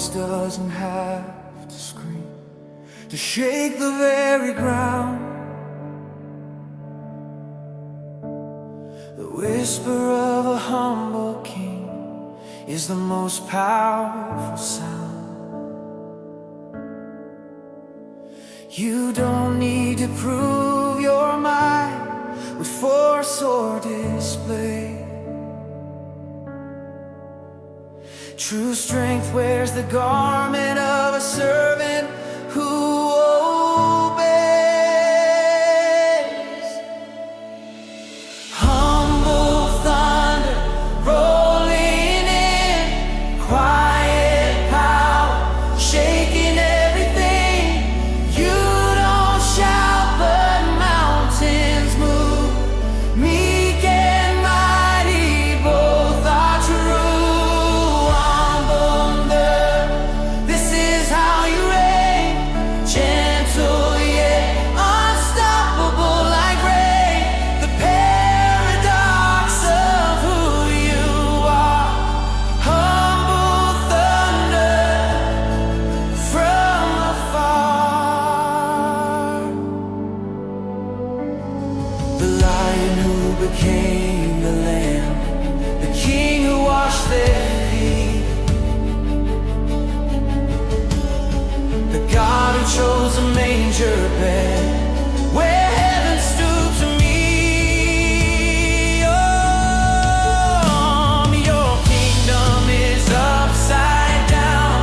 voice doesn't have to scream to shake the very ground. The whisper of a humble king is the most powerful sound. You don't need to prove your might with force or display. True strength wears the garment of a servant who obeys. Humble thunder rolling in, quiet power shaking everything. You don't shout but mountains move. Meek and mighty both are true. Became the Lamb, the King who washed their feet, the God who chose a manger bed where heaven stooped to meet. Oh, your kingdom is upside down.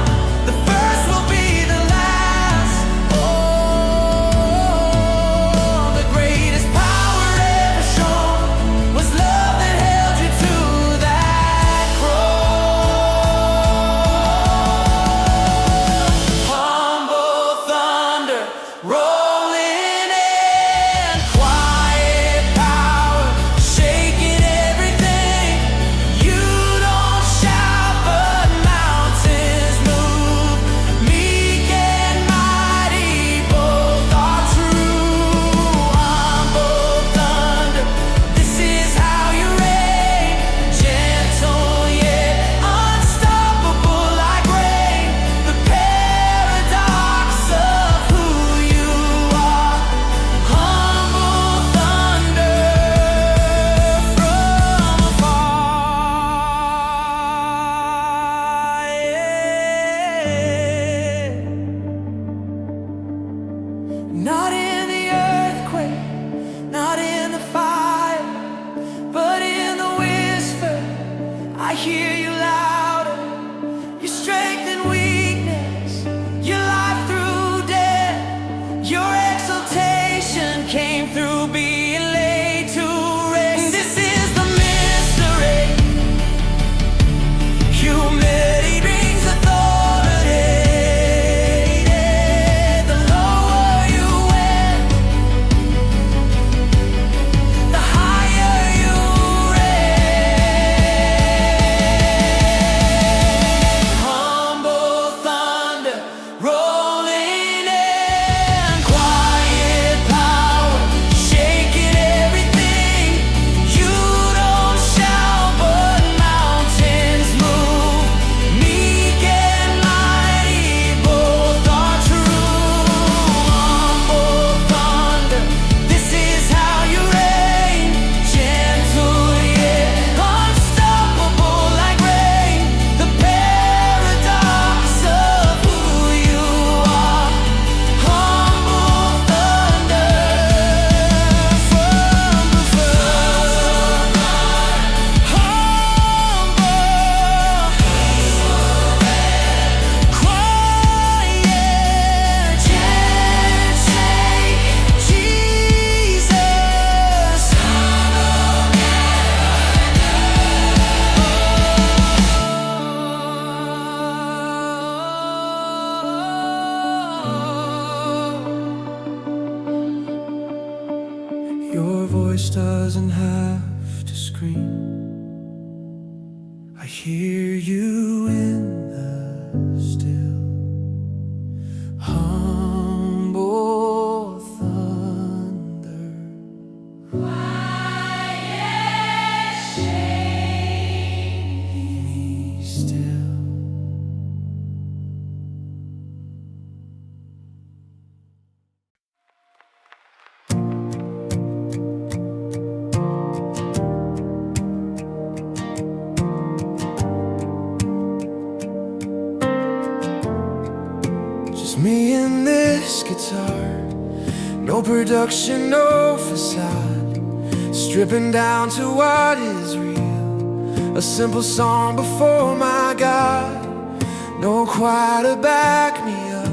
The first will be the last. Oh, the greatest power ever shown was love that held you to that cross. Humble thunder rolling in, quiet power shaking everything. You don't shout but mountains move. Meek and mighty both are true. Humble thunder, this is how you reign. Gentle yet unstoppable like rain. The paradox of who you are. Humble thunder from afar. Not in the earthquake, not in the fire, but in the whisper, I hear you louder. Your strength and weakness, your life through death, your exaltation came through being laid to rest. This is the mystery. Humility brings authority. The lower you went, the higher you reign. Humble thunder rolling in, quiet power shaking everything. You don't shout but mountains move. Meek and mighty both are true. Humble thunder, this is how you reign. Gentle yet unstoppable like rain. The paradox of who you are. Humble thunder from above. Humble, quiet, gentle, Jesus. Your voice doesn't have to scream. I hear you in the still. Humble thunder. Quiet, shake me still. production, no facade, stripping down to what is real. A simple song before my God. No choir to back me up,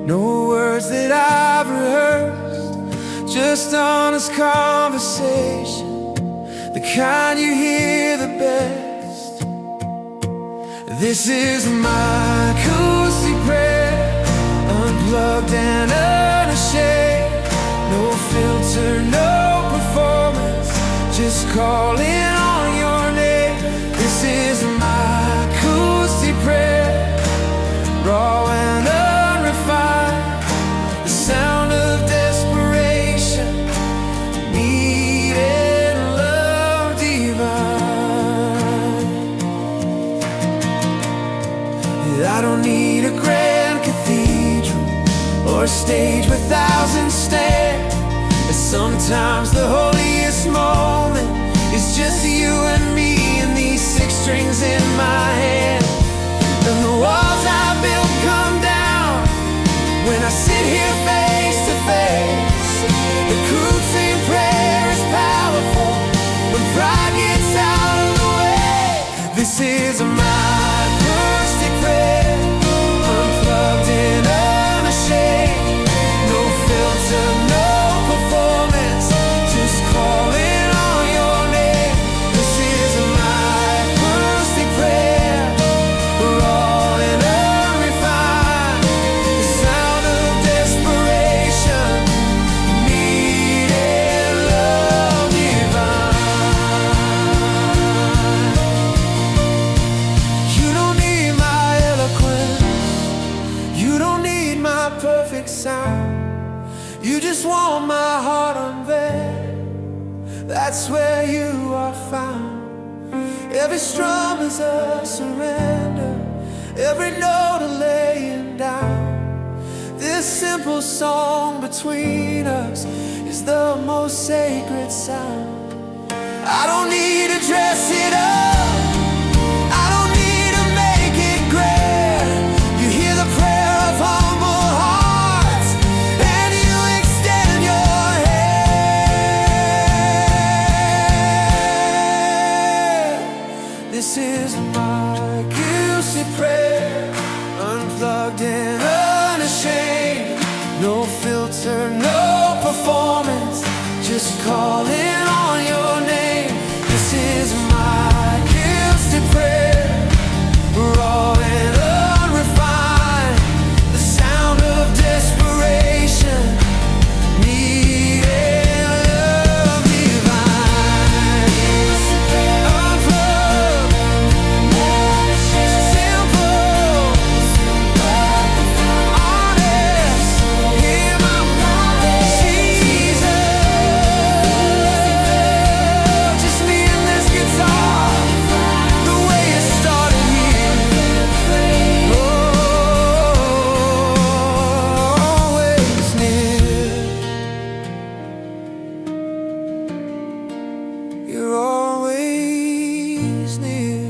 no words that I've rehearsed, just honest conversation, the kind you hear the best. This is my acoustic prayer, unplugged and unashamed. No filter, no performance, just calling on your name. This is my acoustic prayer, raw and unrefined, the sound of desperation, need and love divine. I don't need a grand cathedral or a stage with thousands stand. Sometimes the holiest moment is just you and me and these 6 strings in my hand. And the walls I built come down when I sit here face to face. The crusade prayer is powerful when pride gets out of the way. This is my acoustic prayer, unplugged and unashamed. No filter, no performance, just calling on your name. This is my acoustic prayer, raw and unrefined, the sound of desperation, need and love divine. You don't need my eloquence, you don't need my perfect sound. You just want my heart unveiled, that's where you are found. Every strum is a surrender, every note a laying down. This simple song between us is the most sacred sound. I don't need to dress it up, I don't need to make it grand. You hear the prayer of humble hearts, and you extend your hand. This is my guilty prayer, unplugged and unashamed. No filter, no performance, just calling on your name. This is my guilty prayer, raw and unrefined, the sound of desperation, need and love divine. Unplugged, simple, honest, hear my voice, Jesus. Just me and this guitar, the way it started here. Always near, you're always near.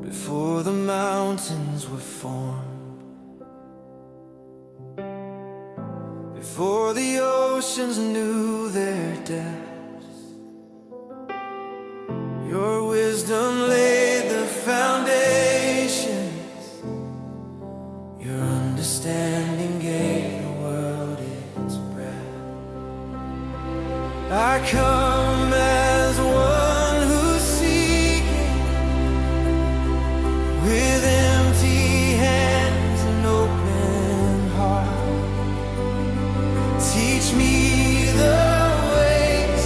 Before the mountains were formed, before the oceans knew their depths, your wisdom laid the foundations, your understanding gave the world its breath. I come as one who's seeking, with empty hands and open heart. Teach me the ways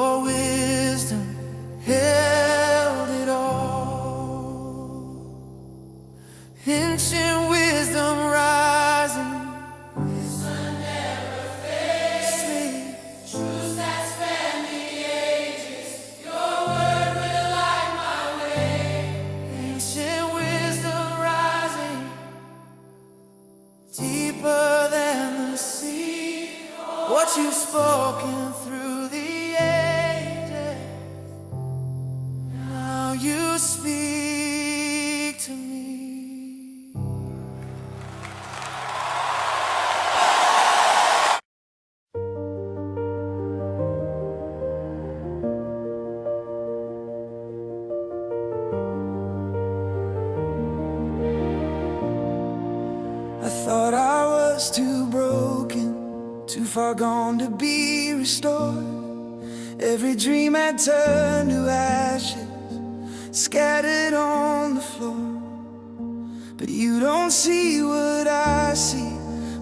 Your wisdom held it all. Ancient wisdom rising, wisdom never fades. Truths that span the ages, your word will light my way. Ancient wisdom rising, deeper than the sea. What you've spoken through the ages, now you speak to me. I thought I was too broken, too far gone to be restored. Every dream had turned to ashes, scattered on the floor. But you don't see what I see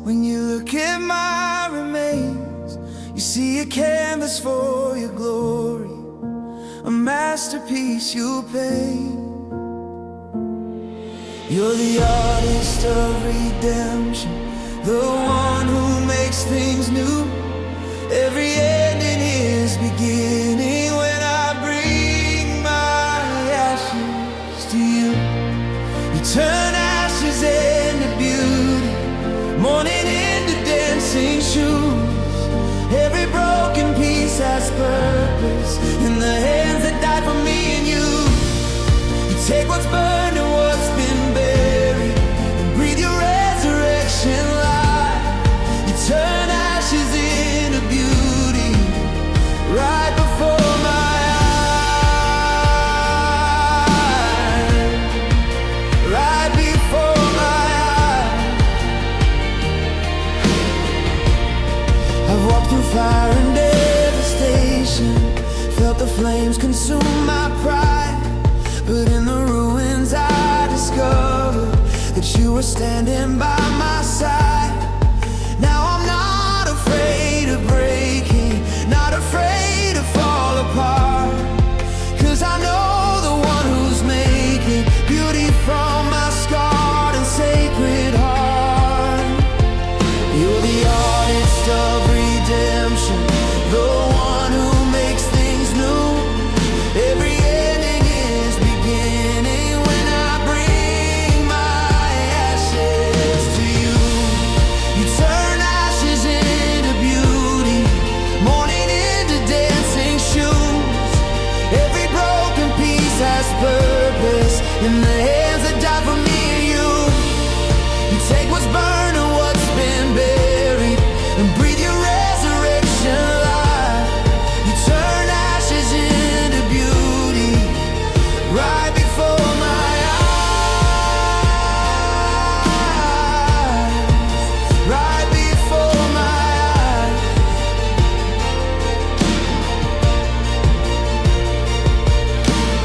when you look at my remains. You see a canvas for your glory, a masterpiece you'll paint. You're the artist of redemption, the one who makes things new. Every ending is beginning when I bring my ashes to you. You turn ashes into beauty, mourning into dancing shoes. Every broken piece has purpose in the hands that died for me and you. You take what's burned and what's been buried and breathe your resurrection life. You turn ashes into beauty right before my eyes, right before my eyes. I've walked through fire and devastation, felt the flames consume my pride. But in the ruins I discovered that you were standing by my side. Now I'm not afraid of breaking, not afraid to fall apart, 'cause I know the one who's making beauty from my scarred and sacred heart. You're the artist of redemption, the one who makes things new. Every ending is beginning when I bring my ashes to you. You turn ashes into beauty, mourning into dancing shoes. Every broken piece has purpose in the hands that died for me and you. You take what's burned and what's been buried and breathe your resurrection life. You turn ashes into beauty right before my eyes, right before my eyes.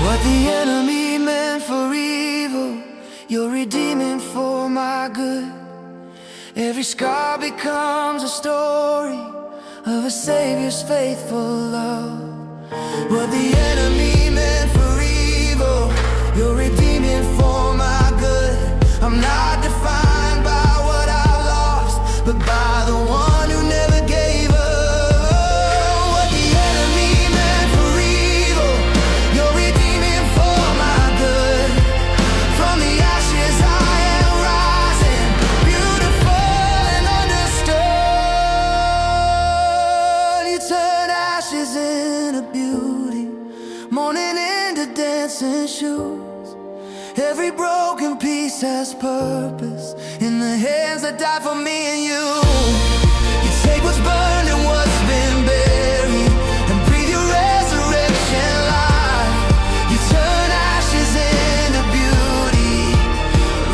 What the enemy meant for evil, you're redeeming for my good. Every scar becomes a story of a Savior's faithful love. What the enemy meant for evil, you're redeeming for my good. I'm not defined by what I've lost, but by the one who never gave up. What the enemy meant for evil, you're redeeming for my good. From the ashes I am rising, beautiful and understood. You turn ashes into beauty, mourning into dancing shoes. Every broken piece has purpose in the hands that died for me and you. You take what's burned and what's been buried and breathe your resurrection life. You turn ashes into beauty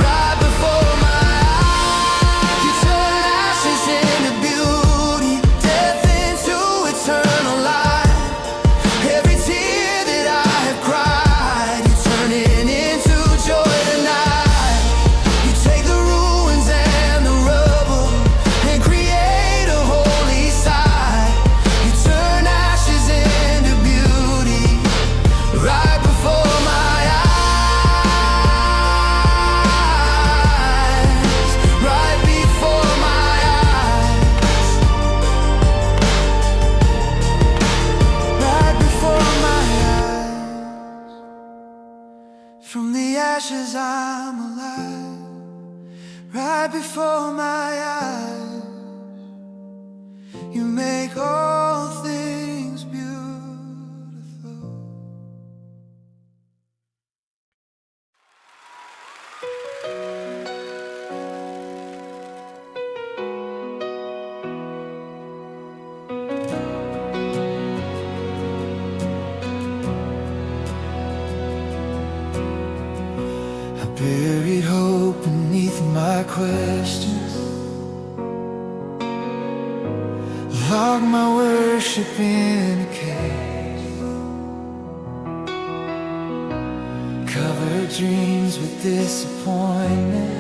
right before my eyes. You turn ashes into beauty, death into eternal life. Every tear that I have cried, you turn it into joy tonight. You take the ruins and the rubble and create a holy ashes I'm alive, right before my eyes. You make all things beautiful. I buried hope beneath my questions, locked my worship in a cage, covered dreams with disappointment,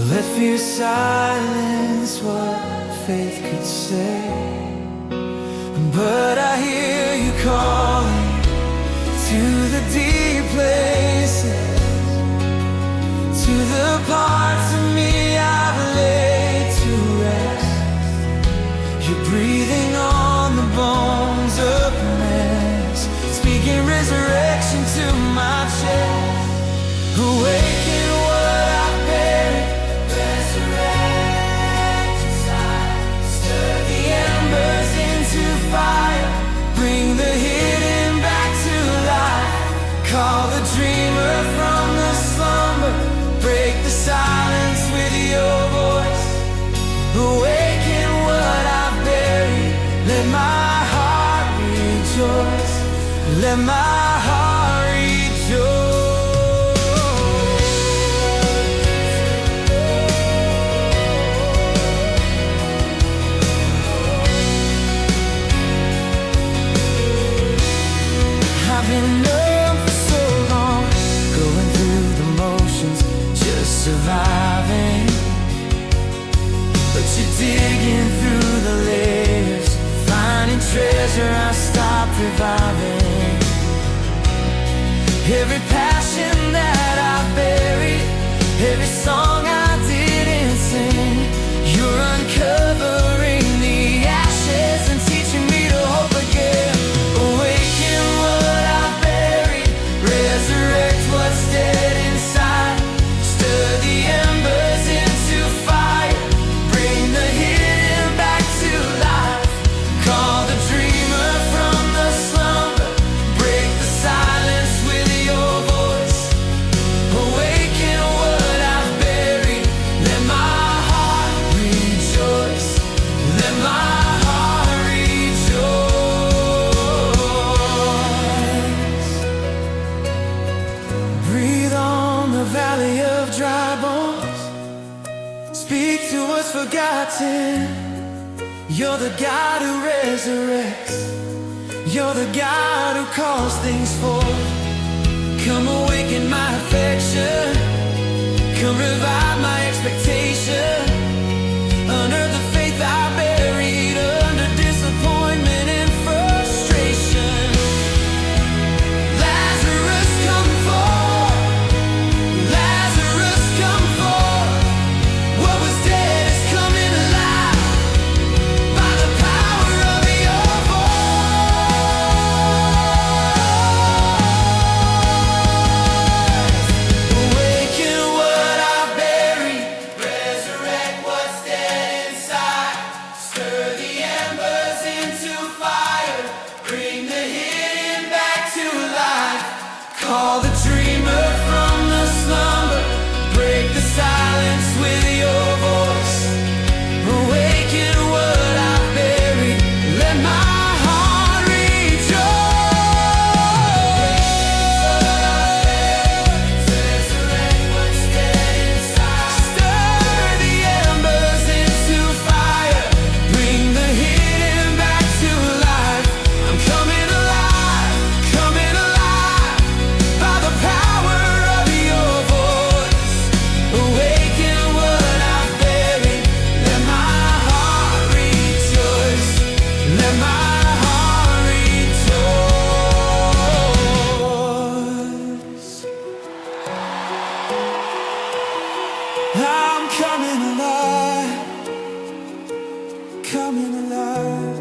let fear silence what faith could say. But I hear you calling to the deep places, to the parts of me I've laid to rest. You're breathing on the bones of mess, speaking resurrection to my chest. Awaken what I've buried, resurrect inside. Stir the embers into fire, bring the hidden back to life. Call the dreamer from the slumber, break the silence with your voice. Awaken what I've buried, let my heart rejoice, let my heart rejoice. I've been numb for so long, going through the motions, just surviving. But you're digging through the layers, finding treasure I stopped reviving. Every passion that I buried, every song I didn't sing, you're uncovering the ashes and teaching me to hope again. Awaken what I've buried, resurrect what's dead inside. Stir the embers into fire, bring the hidden back to life. Call the dreamer from the slumber, break the silence with your voice. Awaken what I've buried, let my heart rejoice, let my heart rejoice. Breathe on the valley of dry bones, speak to what's forgotten. You're the God who resurrects, you're the God who calls things forth. Come awaken my affection, come revive my expectation. Unearth the faith I buried under disappointment and frustration. Lazarus, come forth, Lazarus, come forth. What was dead is coming alive by the power of your voice. Awaken what I've buried, resurrect what's dead inside. Stir the embers into fire, bring the hidden back to life. Call the dreamer from the slumber, break the silence with your voice. Awaken what I've buried, let my heart rejoice. Resurrect what's dead inside. Stir the embers into fire, bring the hidden back to life. I'm coming alive by the power of your voice. Awaken what I've buried, let my heart rejoice, let my heart rejoice. I'm coming alive, coming alive.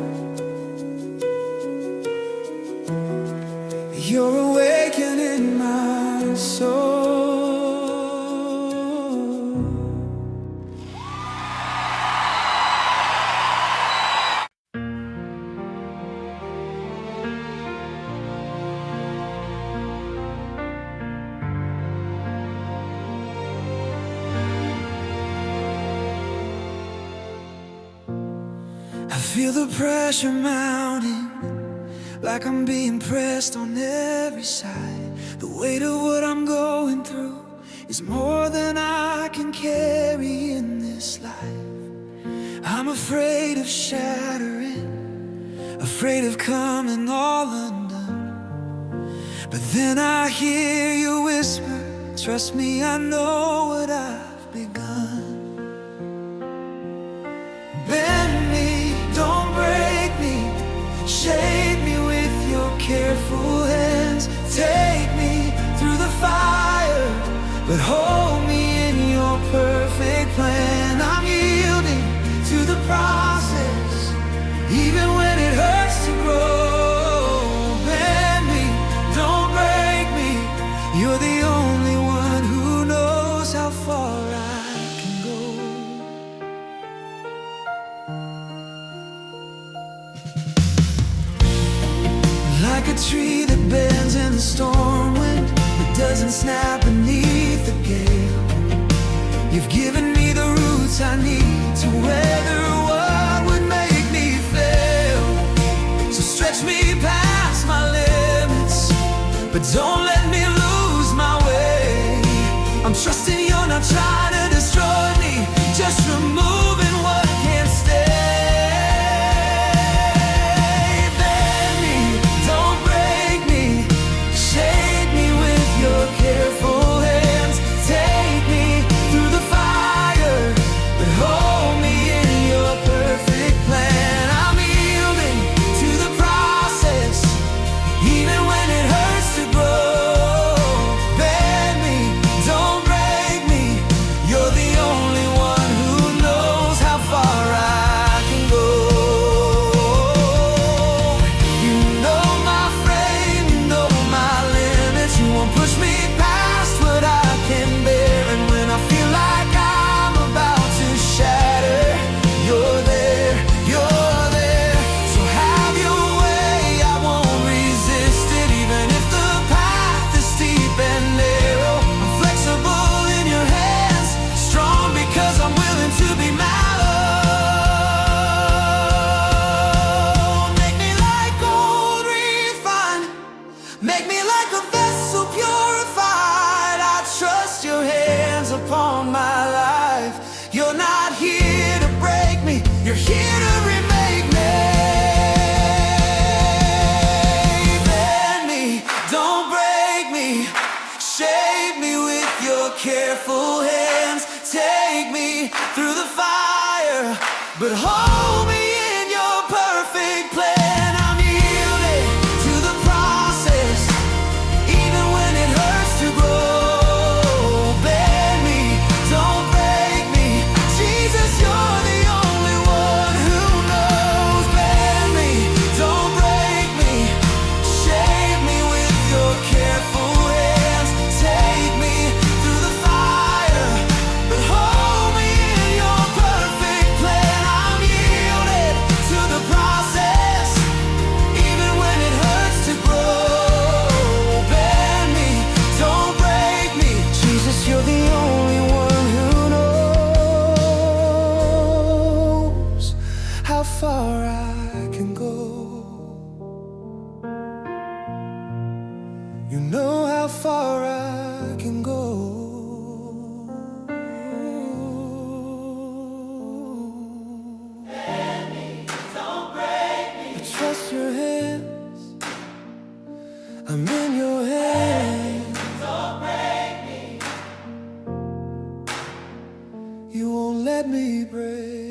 You're awakening my soul. I feel the pressure mounting, like I'm being pressed on every side. The weight of what I'm going through is more than I can carry in this life. I'm afraid of shattering, afraid of coming all undone. But then I hear you whisper, trust me, I know what I've begun. Bend me, don't break me, shape me with your careful hands. Take me through the fire, but hold me in your perfect plan. I'm yielding to the process, even when it hurts to grow. Bend me, don't break me, you're the only one who knows how far I can go. Like a tree that bends in the storm wind, but doesn't snap beneath the gale. You've given me the roots I need to weather what would make me fail. So stretch me past my limits, but don't let me lose my way. I'm trusting you're not trying to destroy me, just removing what can't stay. Upon my life, you're not here to break me, you're here to remake me. Bend me, don't break me, shape me with your careful hands. Take me through the fire, but hold me in your perfect plan. I'm yielding to the process, even when it hurts to grow. How far I can go. You know how far I can go. Bend me, don't break me. I trust your hands, I'm in your hands. Don't break me, you won't let me break.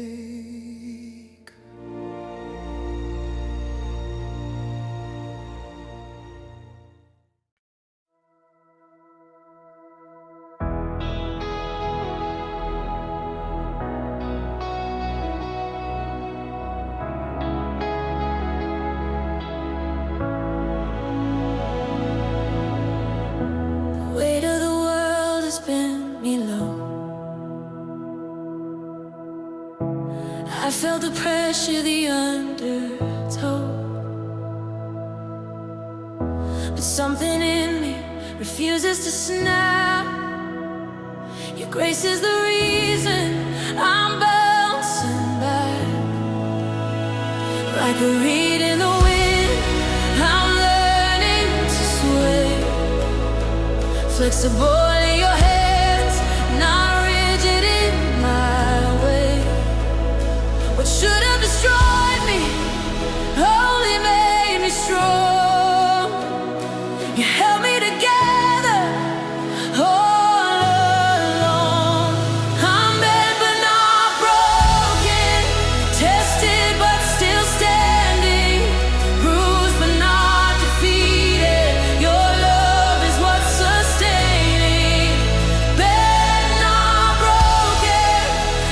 I felt the pressure, the undertow, but something in me refuses to snap. Your grace is the reason I'm bouncing back. Like a reed in the wind, I'm learning to sway. Flexible in your hands, not rigid in my way. What should have destroyed me only made me strong. You held me together all along. I'm bent but not broken, tested but still standing, bruised but not defeated. Your love is what's sustaining. Bent, not broken,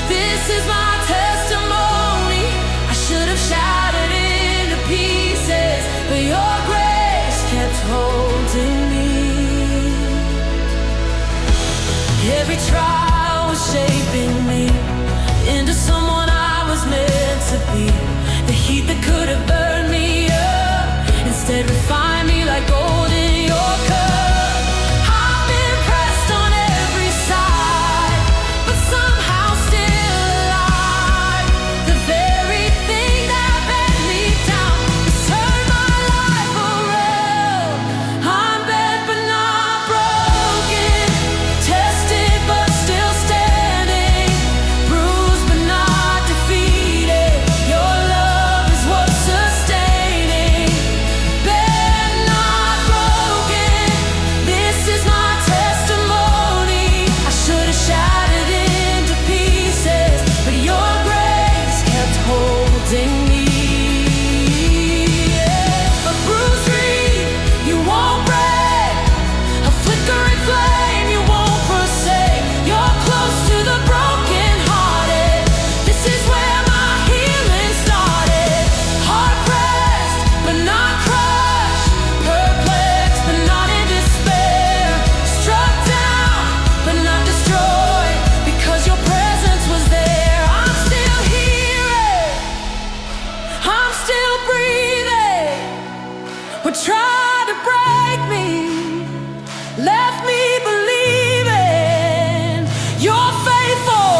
this is my testimony. I should have shattered into pieces, but your grace kept holding me. Every trial was shaping me into someone I was meant to be. The heat that could have burned me up instead refined me like gold in your cup. I've been pressed on every side, but somehow still alive. The very thing that bent me down has turned my life around. I'm bent but not broken, tested but still standing, bruised but not defeated. Your love is what's sustaining. Bent, not broken, this is my testimony. I should have shattered into pieces, but your grace kept holding me. A bruised reed you won't break, a flickering flame you won't forsake. You're close to the brokenhearted. This is where my healing started. Hard pressed but not crushed, perplexed but not in despair, struck down but not destroyed, because your presence was there. I'm still here, I'm still breathing. What tried to break me left me believing. You're faithful,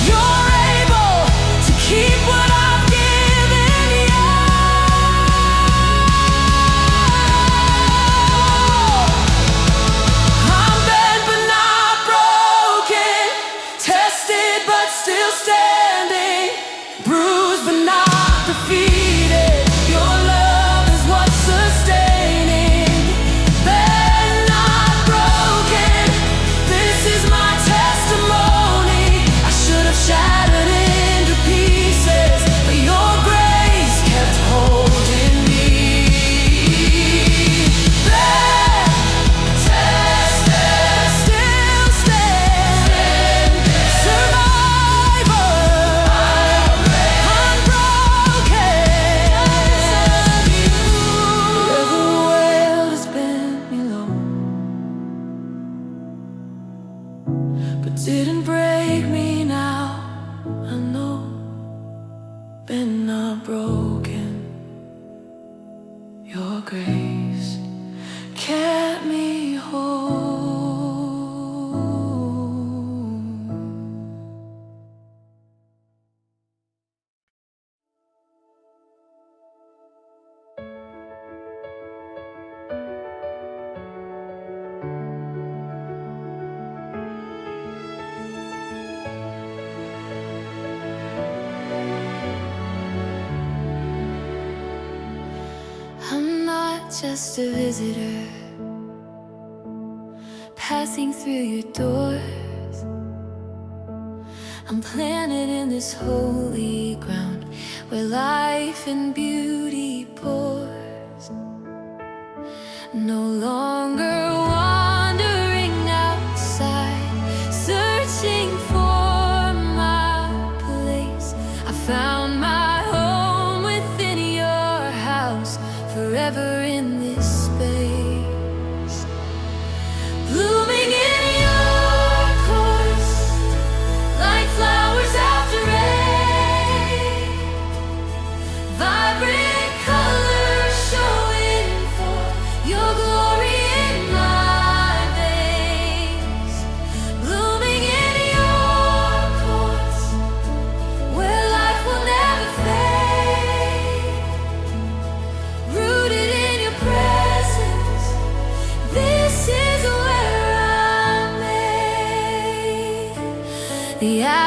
you're able to keep what I've given you. I'm bent but not broken, tested but still standing, bruised but not defeated. Your love is what's sustaining. Bent, not broken, this is my testimony. I should have shattered into pieces, but your grace kept holding me. Bent, tested, still standing, survivor, unbroken. Where the world has bent me low, but didn't break me now. I know, been not broken. Your grace kept me whole. I'm not just a visitor passing through your doors. I'm planted in this holy ground where life and beauty pours. No longer wandering outside, searching for my place. I found my home within your house, forever in this space. Blooming in your course, like flowers after rain.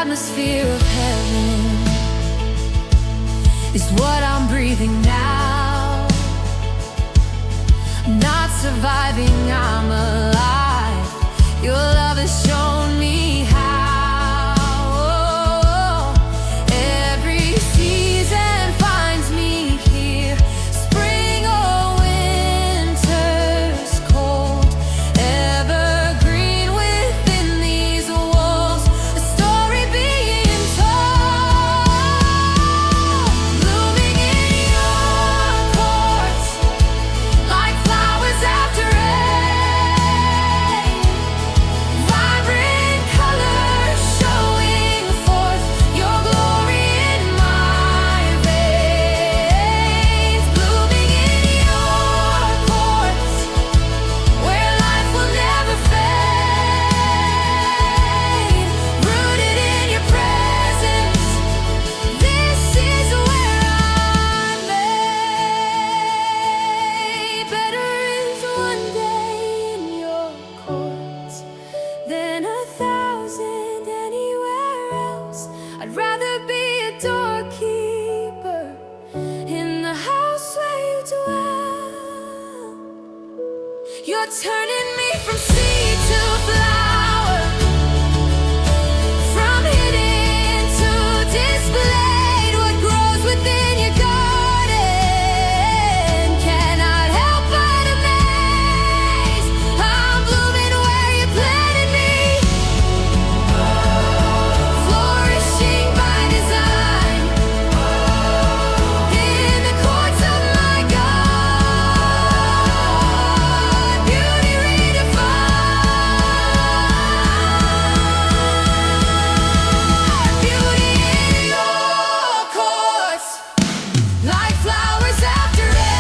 atmosphere of heaven is what I'm breathing now. I'm not surviving, I'm alive. Your love has shown me how. Every season finds me here, spring or winter's cold, evergreen within these walls, a story being told, blooming in your courts like flowers after rain, vibrant colors showing forth your glory in my veins, blooming in your courts where life will never fade, rooted in your presence. This is where I'm made. Better is one day in your courts than 1,000 anywhere else. I'd rather be a doorkeeper in the house where you dwell. You're turning me from seed to flower, from hidden to displayed. What grows within your garden cannot help but amaze. I'm blooming where you planted me, flourishing by design in the courts of my God. Beauty redefined, beauty in your courts like flowers after rain,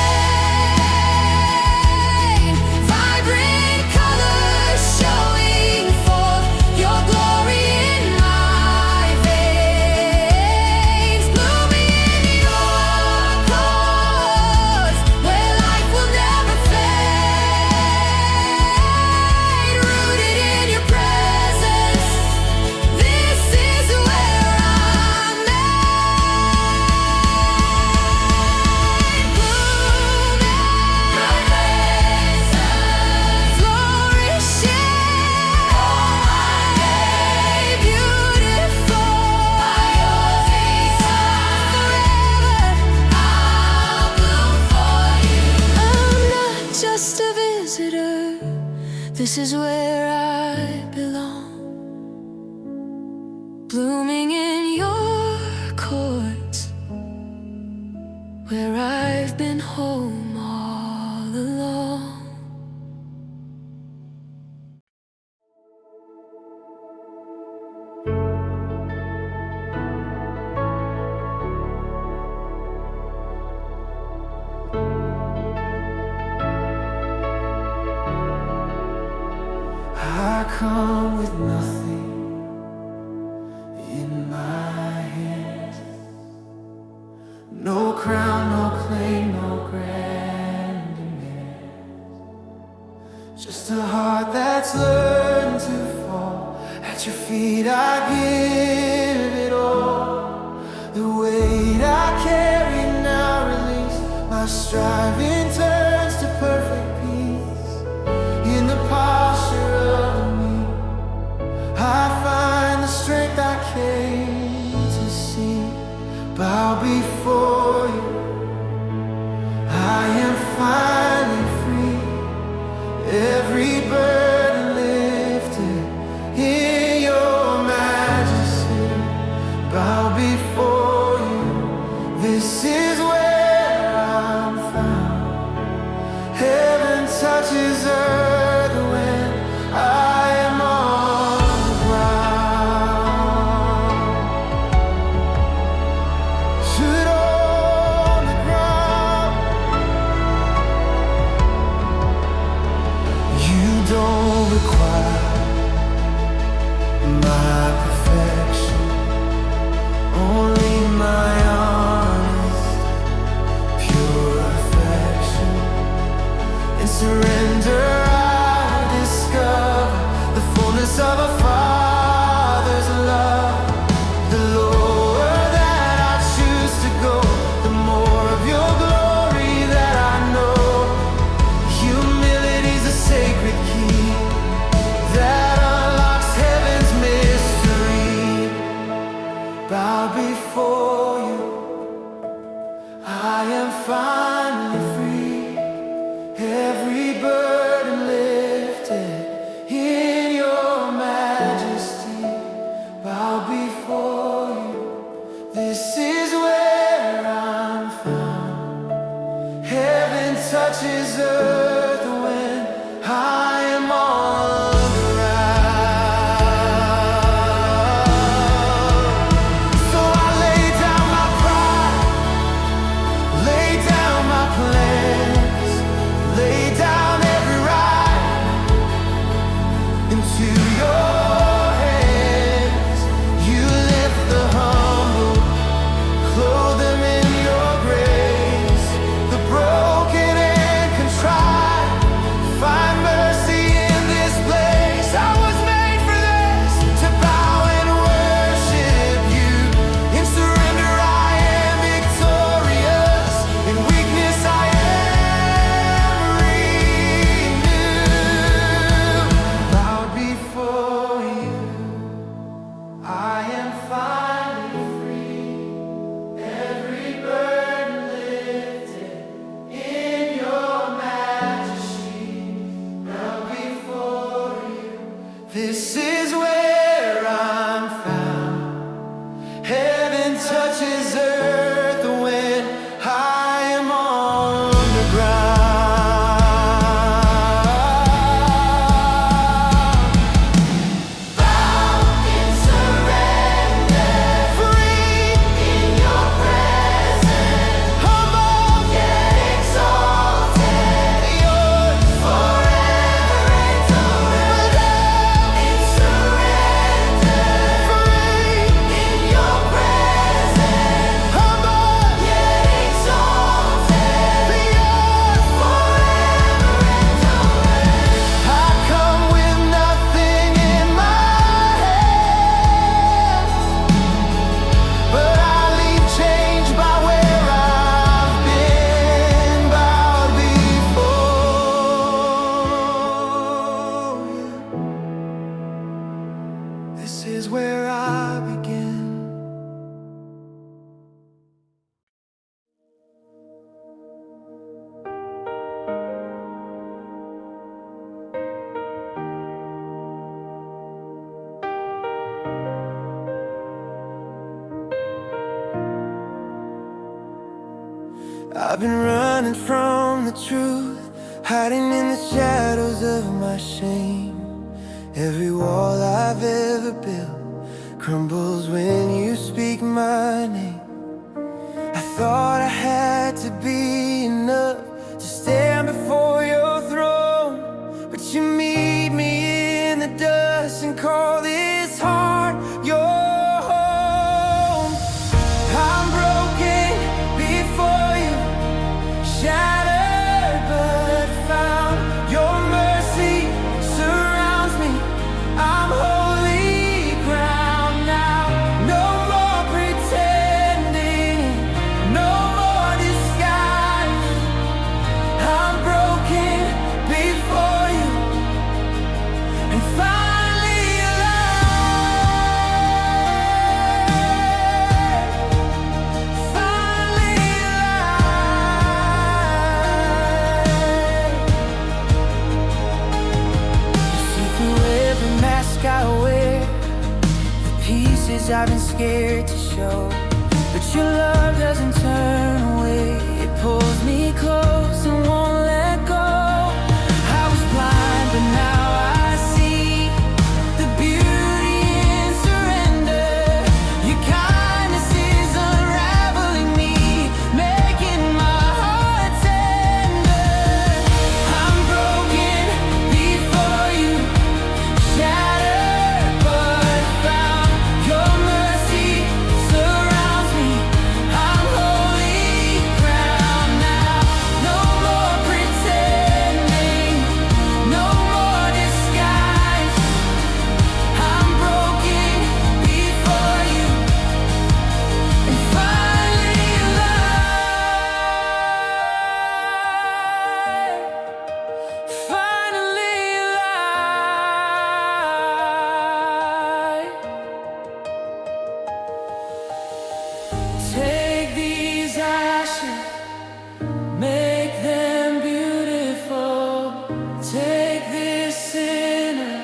vibrant colors showing forth your glory in my veins, blooming in your courts where life will never fade, rooted in your presence. This is where I'm made, blooming, flourishing, beautiful, forever. I'll bloom for you. I'm not just a visitor, this is where I belong, blooming in your courts where I've been home all along. I come with nothing in my hands, no crown, no claim, no grand demands, just a heart that's learned to fall at your feet. I give it all. The weight I carry now release, my striving turns to perfect peace. In the posture of me, I find the strength I came to see. Bow before you, I am finally free. Every burden lifted in your majesty. Bow before you, this is where I'm found. Heaven touches earth when I am on the ground. Stood on the ground. You don't require my perfection, only my honest, pure affection. In surrender I discover the fullness of a father's love. I've been running from the truth, hiding in the shadows of my shame. Every wall I've ever built crumbles when you speak my name. I thought I had to be enough to stand before your throne, but you meet me in the dust and call this heart your home. I'm broken before you, shattered but found. Your mercy surrounds me. I'm holy ground now. No more pretending, no more disguise. I'm broken before you and finally alive. Finally alive. You see through every mask I wear, the pieces I've been scared to show. But your love doesn't turn away, it pulls me close and won't let go. I was blind, but now I see the beauty in surrender. Your kindness is unraveling me, making my heart tender. I'm broken before you, shattered but found. Your mercy surrounds me. I'm holy ground now. No more pretending, no more disguise. I'm broken before you and finally alive. Finally alive. Take these ashes, make them beautiful. Take this sinner,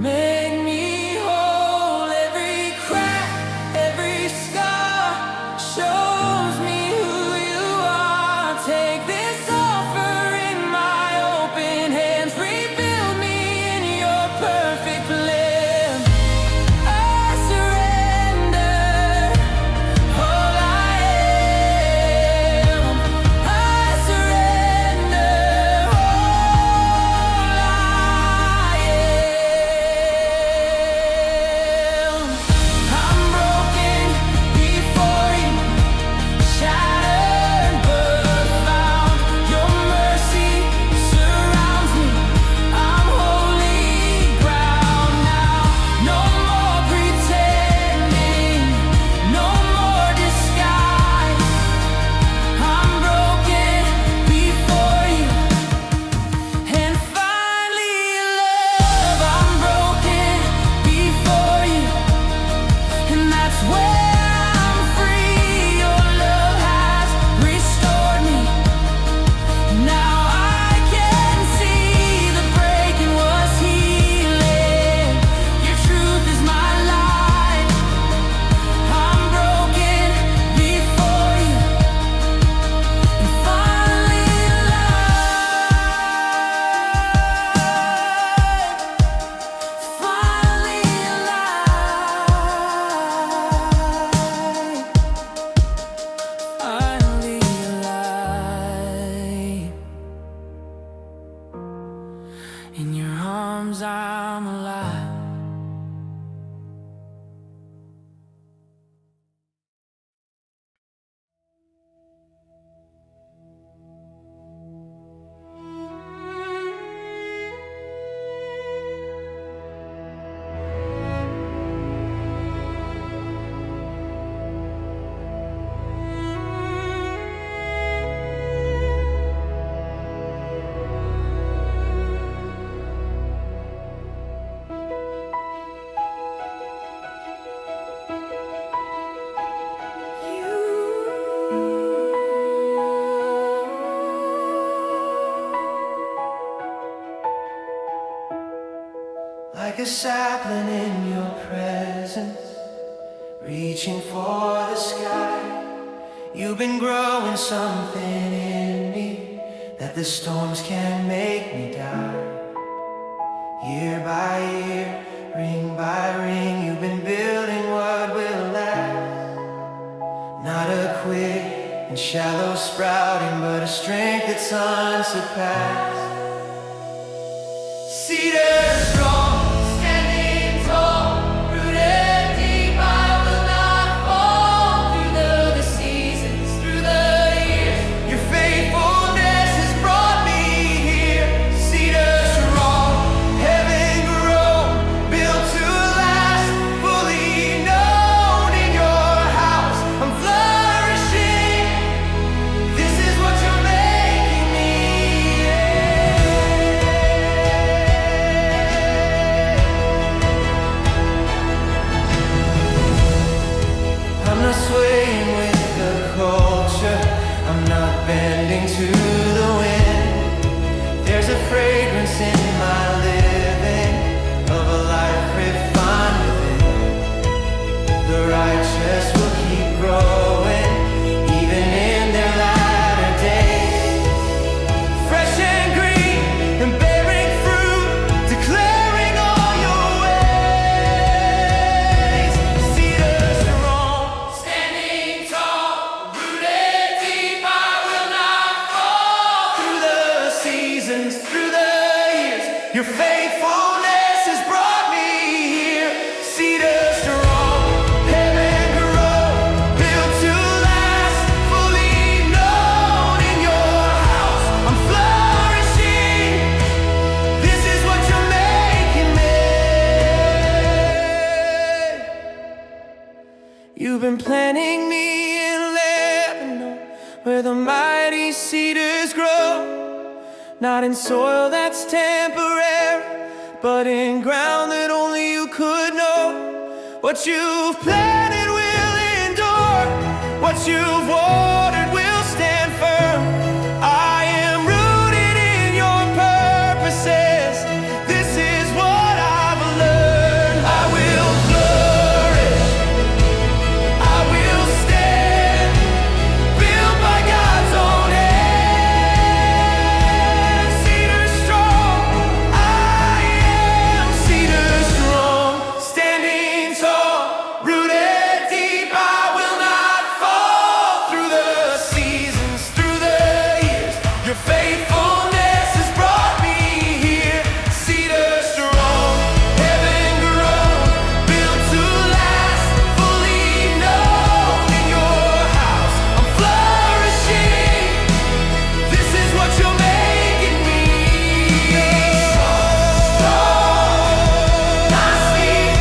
make me whole. Every crack, every scar shows me who you are. Take this offering, my open hands, rebuild me in your perfect plan. I surrender all I am. I surrender all I am. I'm broken before you, shattered but found. Your mercy surrounds me. I'm holy ground now. No more pretending, no more disguise. I'm broken before you and finally love. I'm broken before you, and that's where I'm free. Your love has restored me. Now I can see the breaking was healing. Your truth is my life. I'm broken before you and finally alive. Finally alive. Finally alive. In your arms I'm alive. Like a sapling in your presence, reaching for the sky. You've been growing something in me that the storms can't make me die. Year by year, ring by ring, you've been building what will last. Not a quick and shallow sprouting, but a strength that's unsurpassed. Cedar strong, standing tall, rooted deep, I will not fall. Through the seasons, through the years, your faithfulness has brought me here. Cedar strong, heaven grown, built to last, fully known in your house. I'm flourishing, this is what you're making me. I'm not swaying with the culture, I'm not bending to the wind. There's a fragrance in my living of a life refined within. The righteous will keep growing, even in their latter days. Fresh and green and bearing fruit, declaring all your ways. Cedar strong, standing tall, rooted deep, I will not fall. Through the seasons, through the years, your faithfulness has brought me here. Cedar strong, heaven grown, built to last, fully known in your house. I'm flourishing, this is what you're making me. You've been planting me in Lebanon, where the mighty cedars grow. Not in soil that's temporary, but in ground that only you could know. What you've planted will endure, what you've watered will stand firm. I am rooted in your purposes, this is what I've learned. I will flourish, I will stand, built by God's own hand. Cedar strong, I am cedar strong, standing tall, rooted deep, I will not fall. Through the seasons, through the years, your faithfulness has brought me here. Cedar strong, heaven grown, built to last, fully known in your house. I'm flourishing, this is what you're making me. Strong, lasting,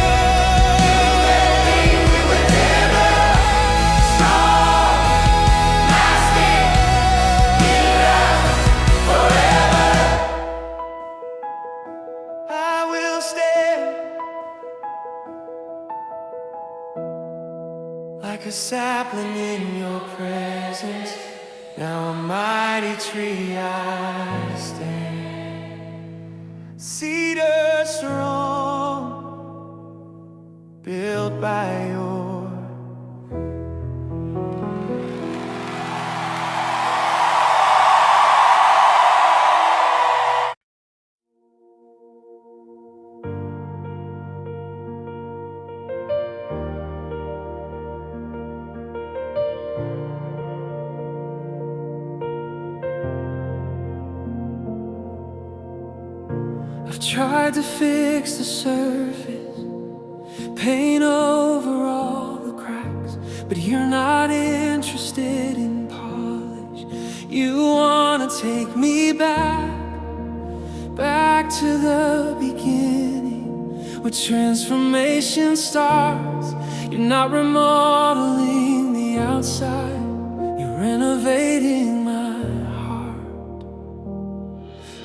we will never. Strong, lasting, you last forever. I will stand like a sapling in your presence. Now a mighty tree I stand. Cedar strong, built by your. I've tried to fix the surface, paint over all the cracks, but you're not interested in polish. You wanna take me back to the beginning, where transformation starts. You're not remodeling the outside, you're renovating my heart.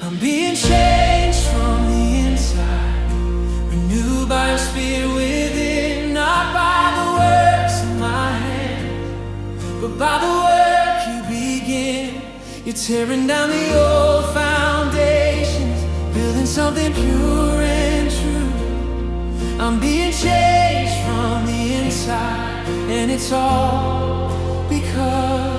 I'm being changed from the inside, renewed by your spirit within. Not by the works of my hands, but by the work you begin. You're tearing down the old foundations, building something pure and true. I'm being changed from the inside, and it's all because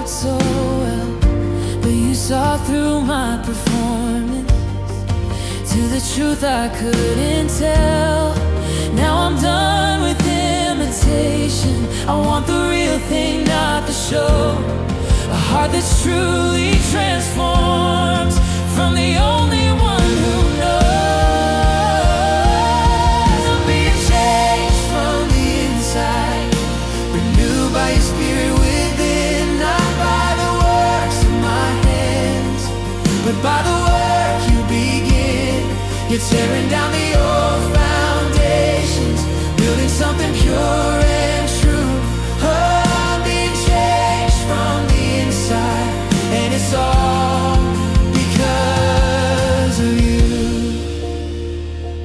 heart so well, but you saw through my performance to the truth I couldn't tell. Now I'm done with imitation. I want the real thing, not the show. A heart that's truly transformed from the only one who knows. I'm being changed from the inside, renewed by your spirit within, not by the works of my hands, but by the work you begin. You're tearing down the old foundations, building something pure and true. Oh, I'm being changed from the inside, and it's all because of you.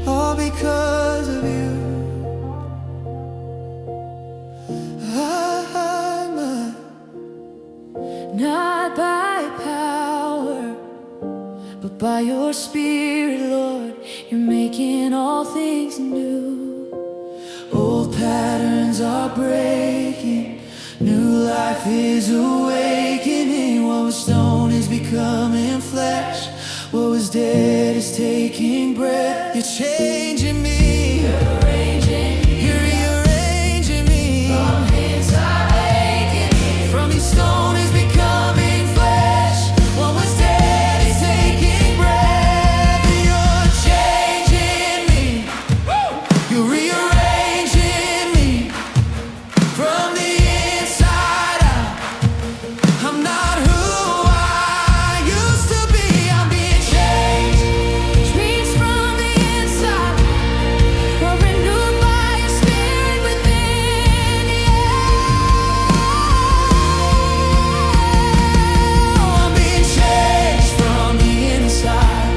All because of you. Not by power, but by your spirit, Lord. You're making all things new. Old patterns are breaking, new life is awakening. What was stone is becoming flesh, what was dead is taking breath. You're changing me, you're rearranging me. From the inside, making me. From these stone is becoming flesh, what was dead is taking breath. You're changing me, you're rearranging me. From the inside out, I'm not who I used to be. I'm being changed, changed from the inside. We're renewed by your spirit within. Yeah, I'm being changed from the inside,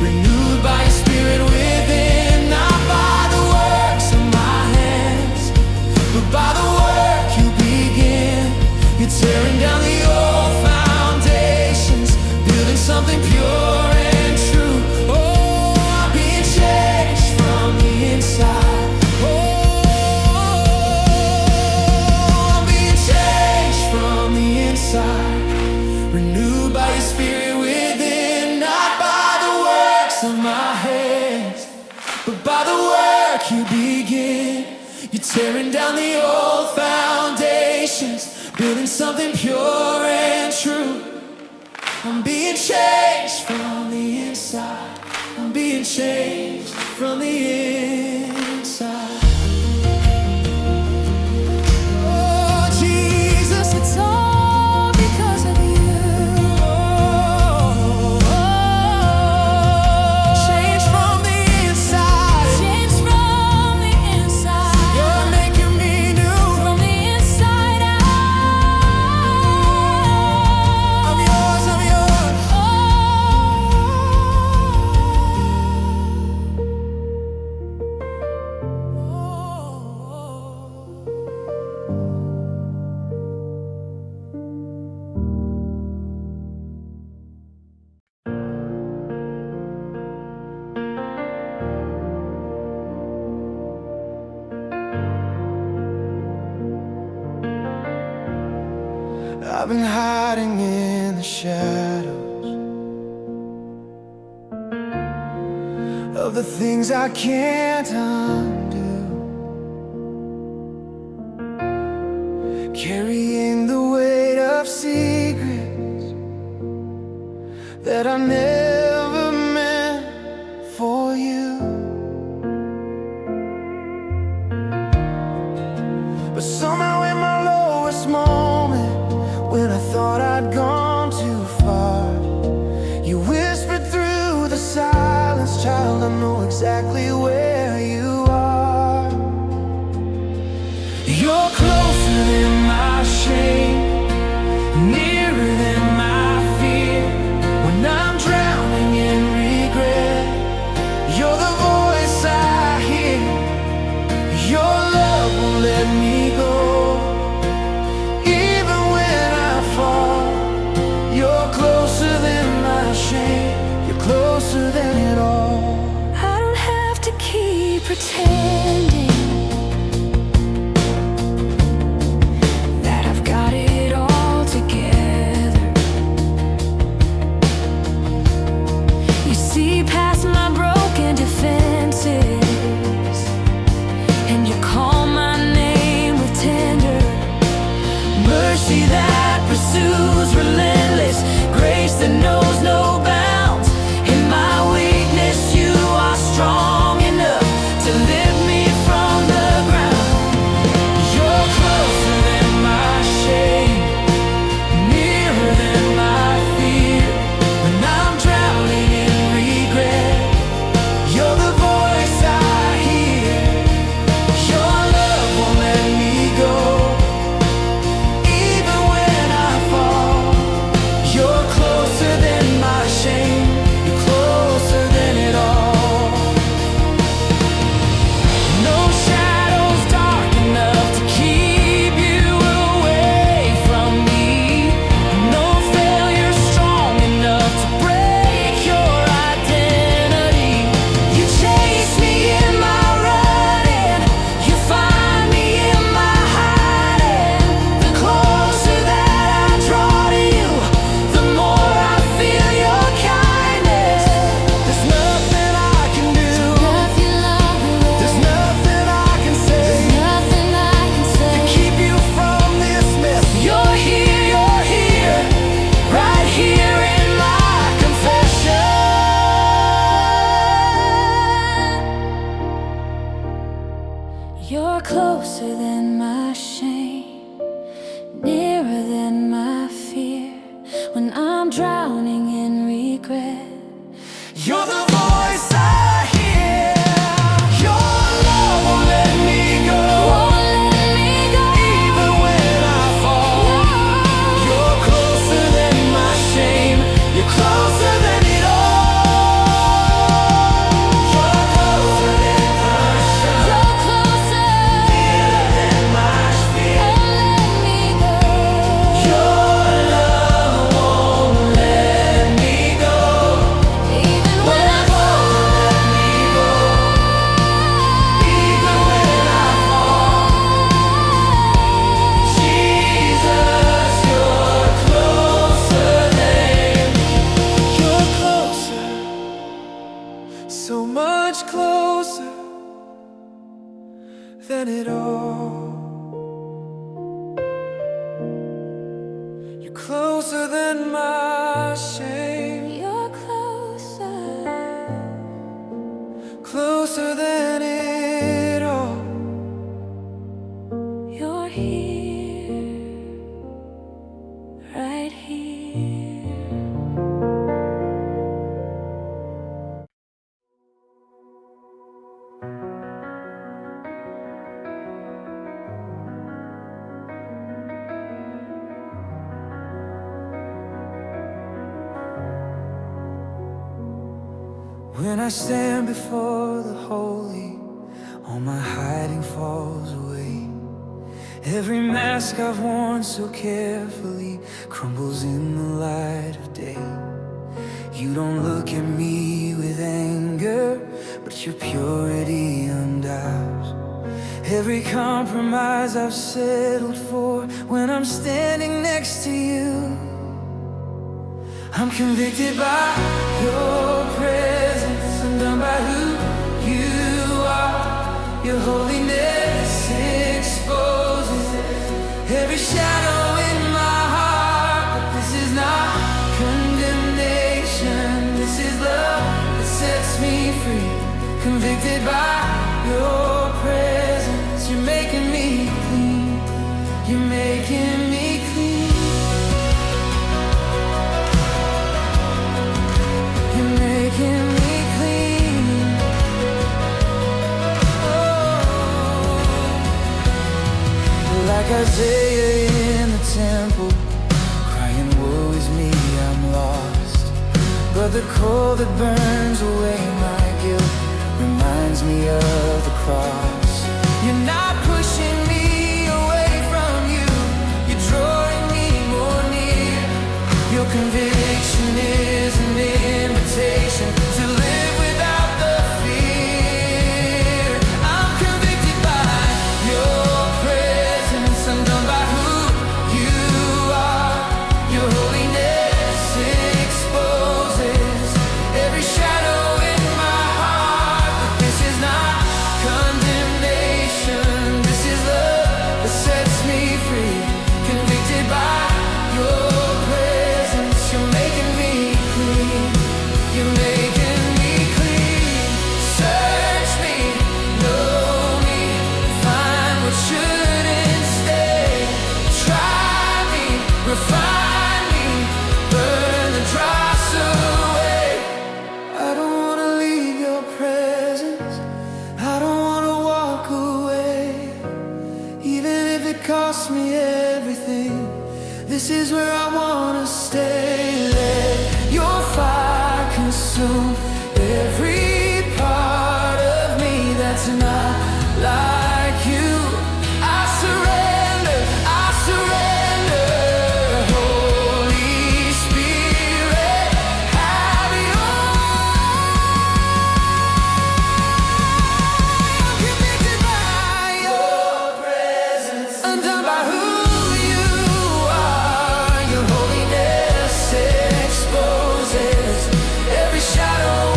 renewed by your spirit within, not by the works of my hands, but by the work you begin. You're tearing down the old foundations, building something pure and true. Oh, I'm being changed from the inside. Oh, I'm being changed from the inside, renewed by your spirit within, not by the works of my hands, but by the work you begin. You're tearing down the old foundations, building something pure and true. I'm being changed from the inside, I'm being changed from the inside. Oh, Jesus, it's all because of you. Changed from the inside, changed from the inside. You're making me new from the inside out. I'm yours, I'm yours. I've been hiding in the shadows of the things I can't undo, carrying the weight of secrets that I never meant for you. But somehow in my lowest moment, when I thought I'd gone too far, you whispered through the silence, child, I know exactly where you are. You're closer than my shame, nearer than my fear. When I'm drowning in regret, you're the voice I hear. Your love won't let me go. Closer than it all. I don't have to keep pretending that I've got it all together. closer than my shame, nearer than my fear. When I'm drowning in regret, you're the voice I hear. Your love won't let me go, even when I fall. You're closer than my shame, you're closer than it all. You're closer than my shame, you're closer, nearer than my fear. Won't let me go. Your love won't let me go, even when I fall. Even when I fall. Jesus, you're closer than. You're closer, so much closer than it all. You're closer than my shame. You're closer, closer than it all. You're here, right here. When I stand before the holy, all my hiding falls away. Every mask I've worn so carefully crumbles in the light of day. You don't look at me with anger, but your purity undies every compromise I've settled for. When I'm standing next to you, I'm convicted by your presence, undone by who you are. Your holiness exposes every shadow in my heart. But this is not condemnation, this is love that sets me free. Convicted by your presence, you're making me clean. You're making me clean. You're making me clean. Oh. Like Isaiah in the temple, crying, woe is me, I'm lost. But the coal that burns away my guilt reminds me of the cross. You're not pushing me away from you, you're drawing me more near. Your conviction is an invitation to live without the fear. I'm convicted by your presence, undone by who you are. Your holiness exposes every shadow in my heart. But this is not condemnation, this is love that sets me free. Convicted by your presence, you're making me clean. You're making me clean. Search me, know me, find what shouldn't stay. Try me, refine me, burn the dross away. I don't wanna leave your presence, I don't wanna walk away, even if it costs me everything. This is where I wanna stay. Let your fire consume every part of me that's not like you. I surrender, I surrender. Holy Spirit, have your way. I'm convicted by your presence, undone by who you are. Your holiness exposes every shadow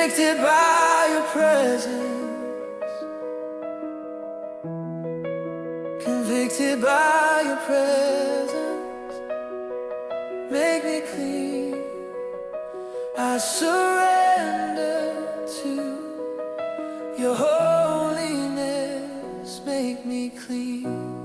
convicted by your presence, convicted by your presence. Make me clean. I surrender to your holiness. Make me clean.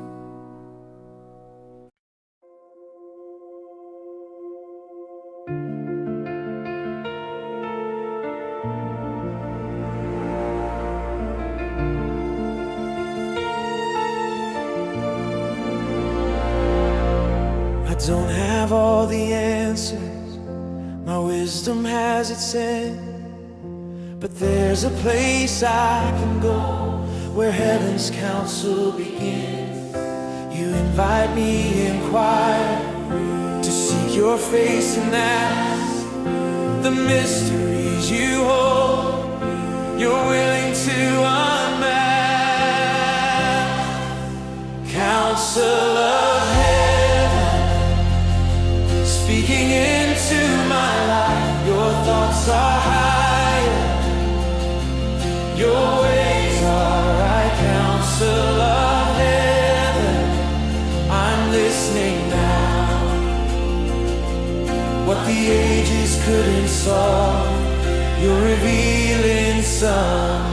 I don't have all the answers, my wisdom has its end, but there's a place I can go where heaven's counsel begins. You invite me in quiet to seek your face and ask the mysteries you hold. You're willing to unmask. Counsel of speaking into my life, your thoughts are higher, your ways are right. Counsel of heaven, I'm listening now. What the ages couldn't solve, you're revealing somehow.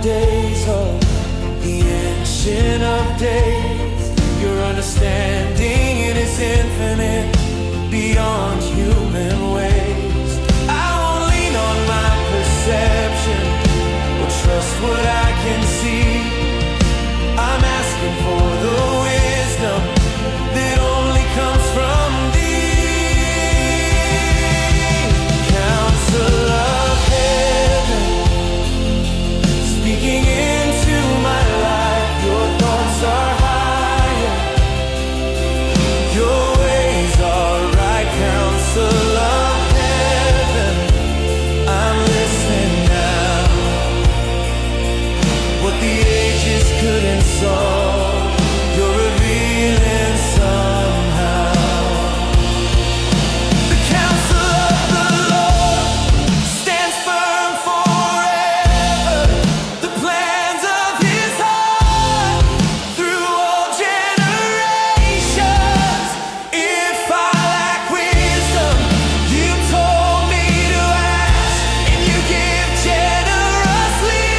Days of the ancient of days, your understanding it is infinite, beyond human ways. I won't lean on my perception or trust what I can see. I'm asking for the wisdom that only comes from thee. Counsel of heaven, speaking into my life, your thoughts are higher, your ways are right. Counsel of heaven, I'm listening now. What the ages couldn't solve, you're revealing somehow. The counsel of the Lord stands firm forever, the plans of his heart through all generations. If I lack wisdom, you told me to ask, and you give generously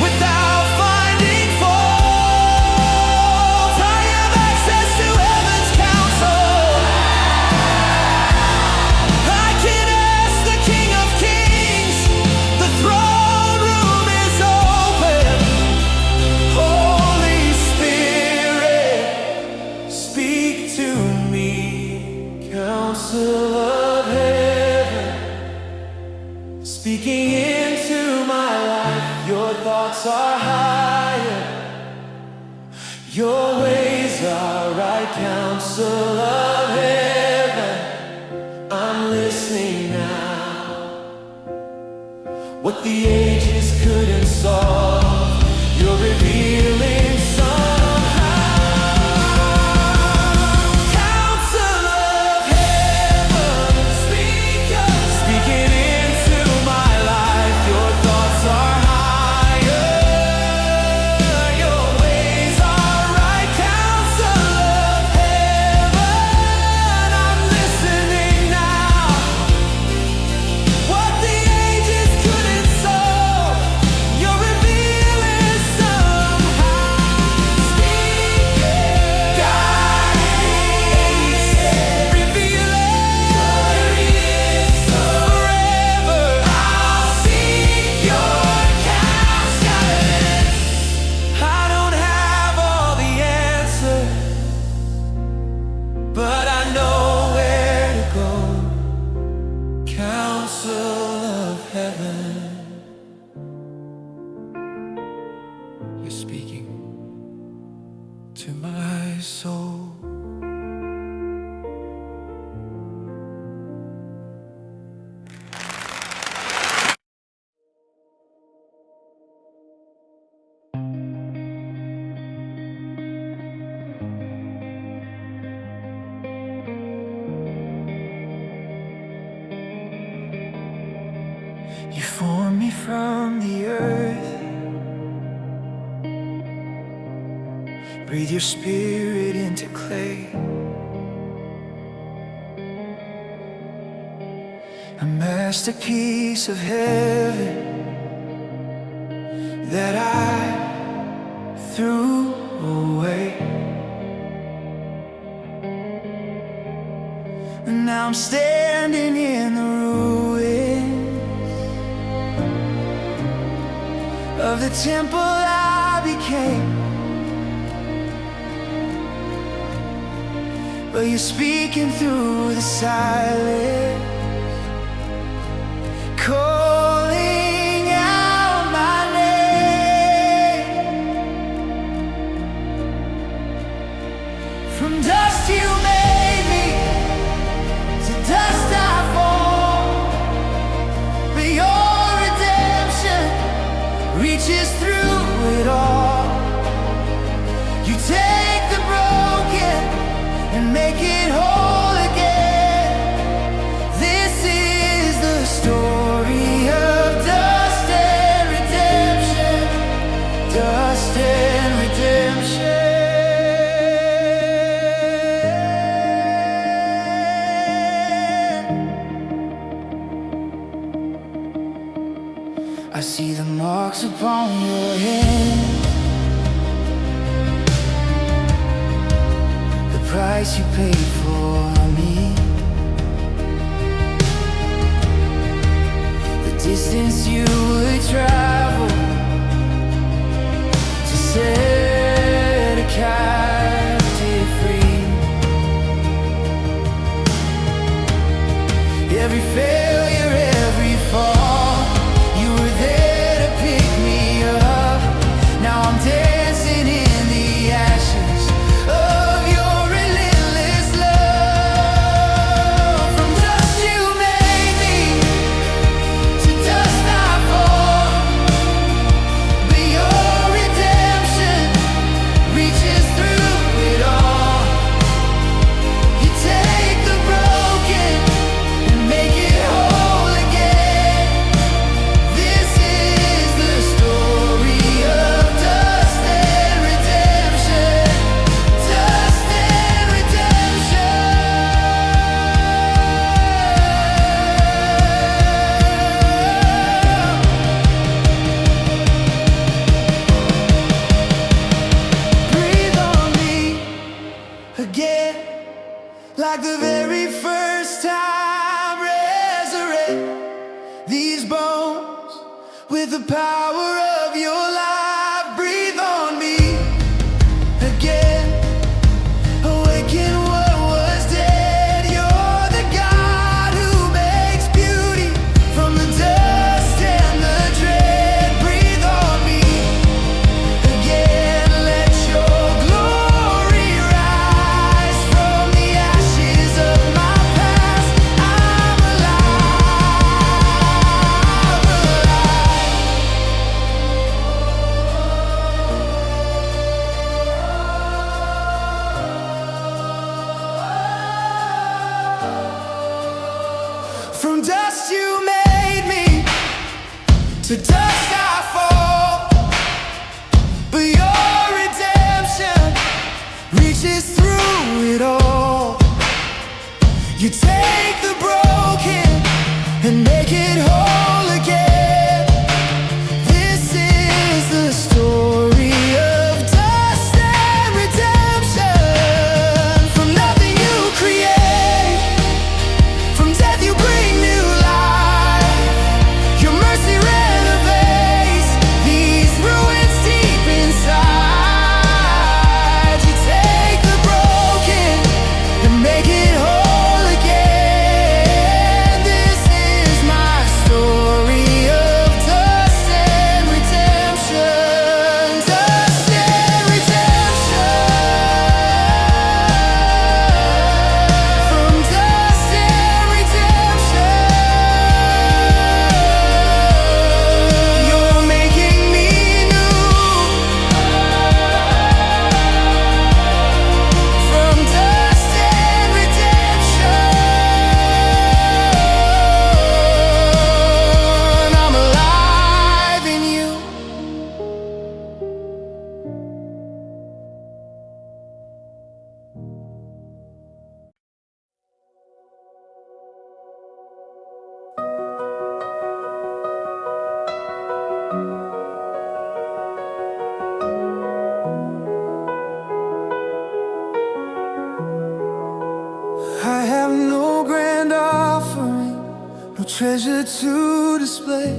without finding fault. I have access to heaven's counsel. I can ask the King of Kings. The throne room is open. Holy Spirit, speak to me. Counsel of heaven, speaking into my life, your thoughts are higher, your ways are right. Counsel of heaven, I'm listening now. What the ages couldn't solve, you're revealing somehow. Counsel of heaven, speaking into my life, your thoughts are higher, your ways are right. Counsel of heaven, I'm listening now. What the ages couldn't solve, You formed me from the earth. Breathe your spirit into clay. A masterpiece of heaven that I threw away. And now I'm standing in the ruins of the temple I became. But you're speaking through the silence, calling out my name. From dust you made me, to dust I fall. But your redemption reaches through it all. You take the broken and make it whole again. This is the story of dust and redemption. Dust and redemption. I see the marks upon your hand, the price you paid for me, the distance you would travel to set a captive free. Every failure, every fall, you were there to pick me up. Now I'm dancing in the ashes of your relentless love. From dust you made me, to dust I fall. But your redemption reaches through it all. You take the broken and make it whole again. This is the story of dust and redemption. Dust and redemption. Breathe on me again, like the very first time. Resurrect these bones with the power of your life. Breathe on me again, awaken what was dead. You're the God who makes beauty from the dust and the dread. Breathe on me again, let your glory rise from the ashes of my past. I'm alive, alive. From dust you made me, to dust I fall. But your redemption reaches through it all. You take the broken and make it whole again. This is the story of dust and redemption. From nothing you create, from death you bring new life. Your mercy renovates these ruins deep inside. You take the broken and make it whole again. treasure to display.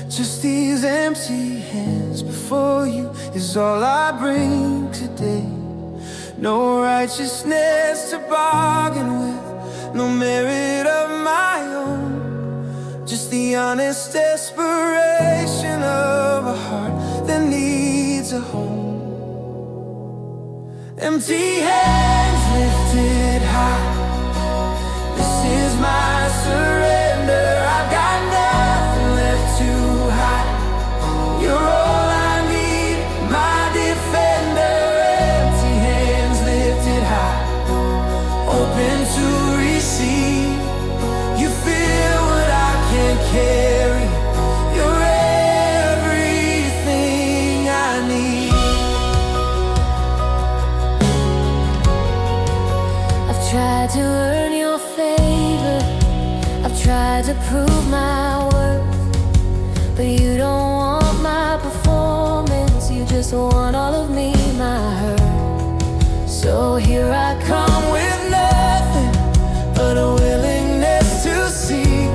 Just these empty hands before you is all I bring today. No righteousness to bargain with, no merit of my own. Just the honest desperation of a heart that needs a home. Empty hands lifted high, this is my surrender. I've got nothing left to hide. You're all I need, my defender. Empty hands lifted high, open to receive. You feel what I can't carry. You're everything I need. I've tried to earn your favor, I've tried to prove my worth, but you don't want my performance, you just want all of me, my hurt. So here I come With nothing but a willingness to see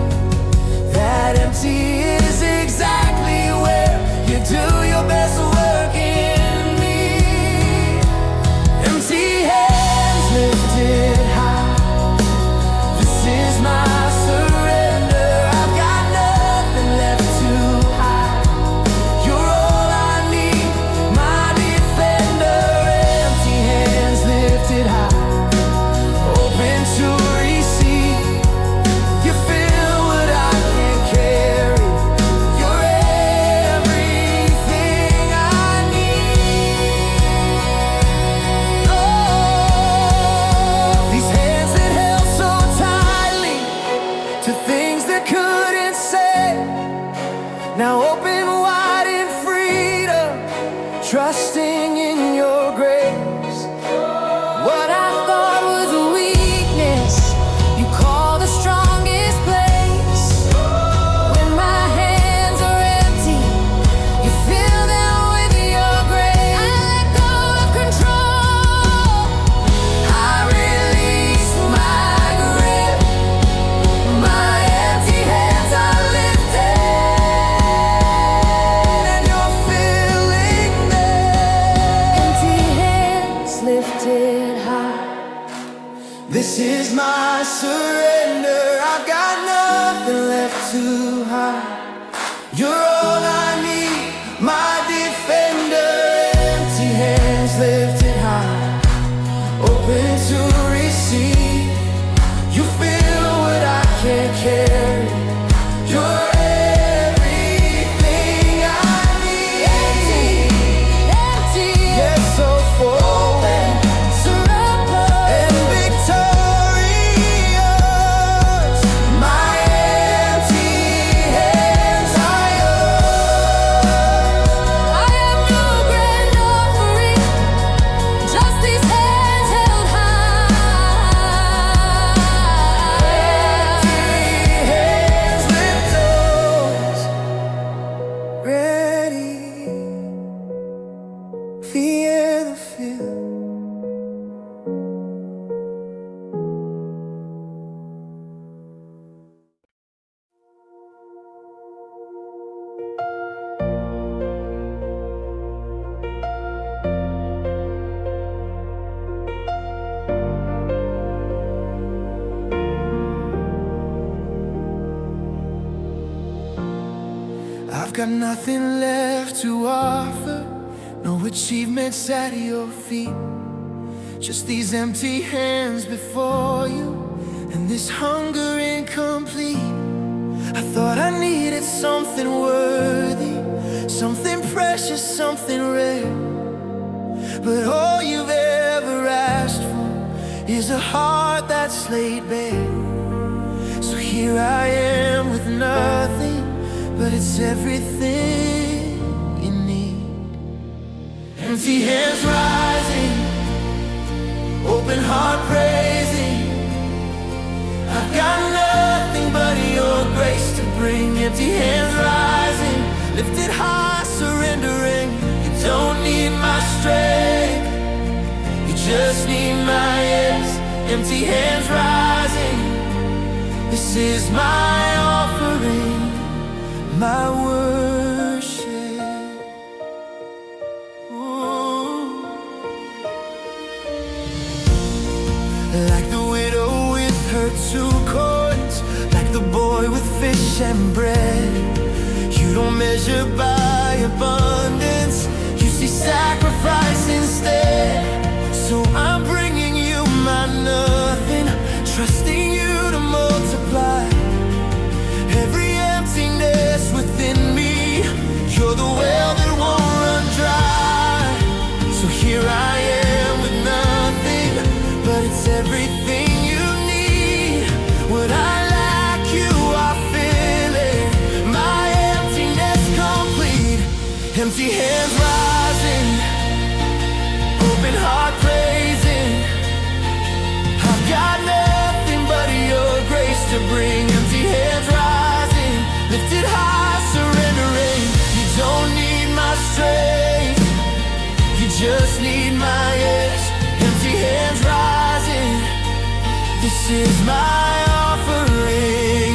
that empty is exactly where you do your best work in me. Empty hands lifted high, this is my surrender. I've got nothing left to hide. You're all I need, my defender. Empty hands lifted high, open to receive. You feel what I can't carry. You're everything I need. Oh, these hands that held so tightly to things that couldn't say, now open wide in freedom, trusting in your grace. What I thought was a weakness, you call the strongest place. When my hands are empty, you fill them with your grace. I let go of control, I release my grip. My empty hands are lifted, and you're filling them. empty hands lifted high. This is my surrender. I've got nothing left to hide. You're all I need, my defender. Empty hands lifted high, open to receive. You feel what I can't carry. You're everything I need. Empty, yes, so full and victorious. My empty hands are yours. I have no grand offering, just these hands held high. Hands lifted, ready, fear the field. I've got nothing left to offer, no achievements at your feet. Just these empty hands before you, and this hunger incomplete. I thought I needed something worthy, something precious, something rare. But all you've ever asked for is a heart that's laid bare. So here I am with nothing, but it's everything you need. Empty hands rising, open heart praising. I've got nothing but your grace to bring. Empty hands rising, lifted high, surrendering. You don't need my strength, you just need my yes. Empty hands rising, This is my offering, my worship. Ooh. Like the widow with her 2 coins, like the boy with fish and bread. You don't measure by abundance, you see sacrifice instead. So I'm bringing you my nothing, trusting you to multiply every emptiness within me. You're the well that won't run dry. So here I am with nothing, but it's everything you need. What I lack, you are filling. My emptiness complete. Empty hands rising, open heart praising. I've got nothing but your grace to bring. Empty hands rising, lifted high, surrendering. You don't need my strength, you just need my yes. Empty hands rising, this is my offering,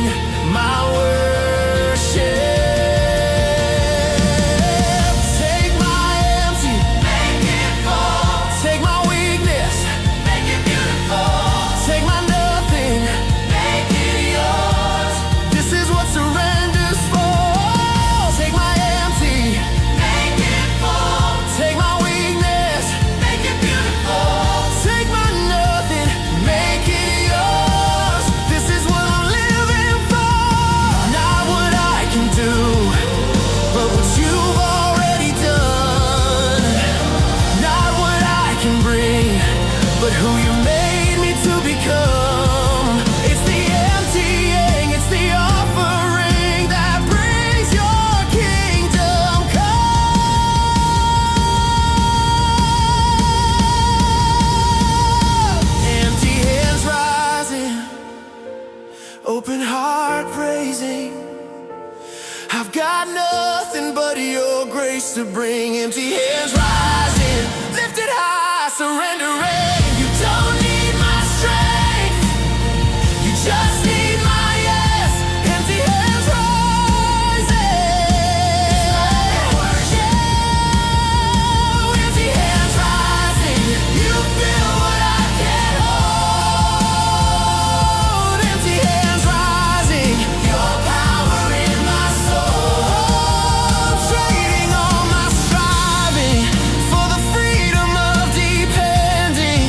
my worship. Take my empty, make it full. Take my weakness, make it beautiful. Take my nothing, make it yours. This is what surrender's for. Take my empty, make it full. Take my weakness, make it beautiful. Take my nothing, make it yours. This is what I'm living for. Not what I can do, but what you've already done. Not what I can bring, but who you made me to become. It's the emptying, it's the offering that brings your kingdom come. Empty hands rising, open heart praising. I've got nothing but your grace to bring. Empty hands rising, lifted high, surrendering. You don't need my strength, you just need my yes. Empty hands rising, yeah. Empty hands rising, you feel what I can't hold. Empty hands rising, your power in my soul. Trading all my striving for the freedom of depending.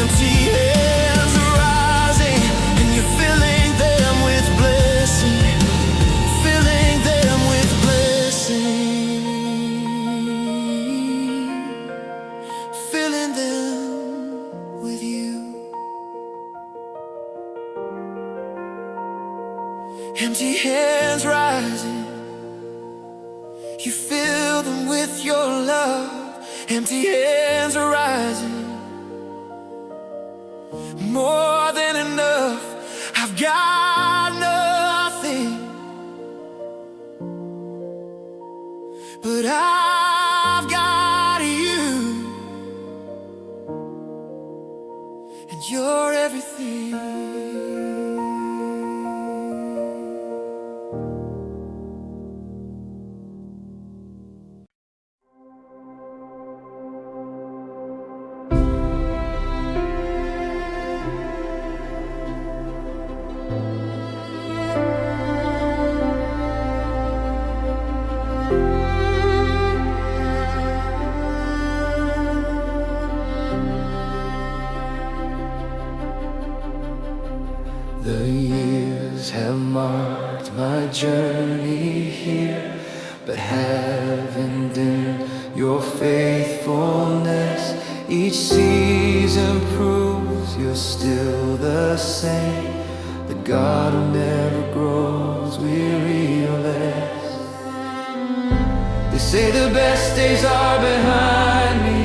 Empty hands rising, and you're filling them with blessing, filling them with blessing, filling them with you. Empty hands rising, you fill them with your love. Empty hands are rising, more than enough. I've got nothing, but I've got you, and you're everything. The years have marked my journey here, but haven't dimmed your faithfulness. Each season proves you're still the same, the God who never grows weary or less. They say the best days are behind me,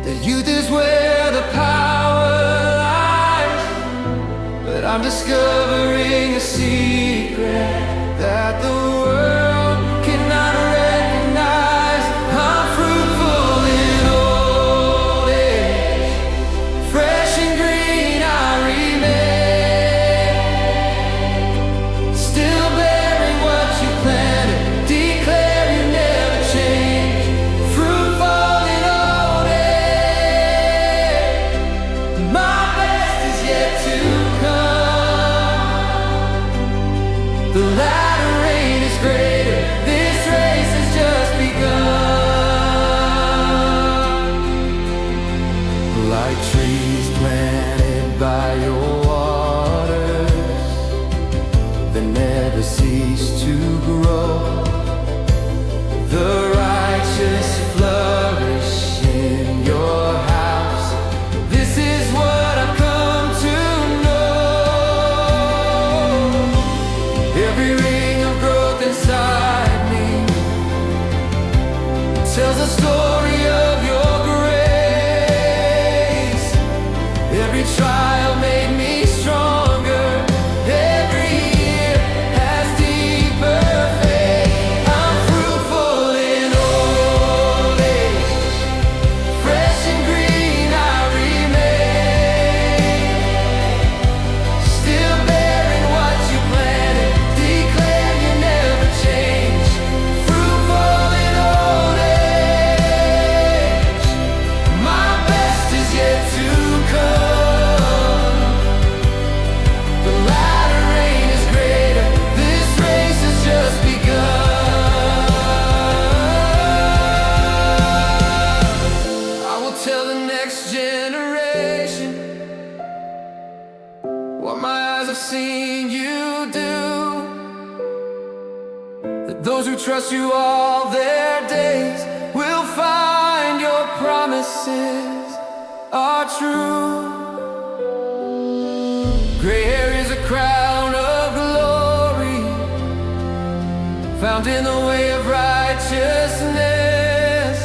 that youth is where the power lies, but I'm discovering a secret that the world cannot recognize. I'm fruitful in old age, fresh and green I remain. trees planted by your waters that never cease to grow. The righteous flourish in your house. This is what I've come to know. Every ring of growth inside me tells a story of your grace. Every trial made me stronger. Every year has deeper faith. I'm fruitful in old age. Fresh and green I remain. Still bearing what you planted. Declare you never change. Fruitful in old age. My best is yet to come. The latter rain is greater. This race has just begun. I will tell the next generation what my eyes have seen you do. That those who trust you all their days will find your promises are true. Gray hair is a crown of glory, found in the way of righteousness.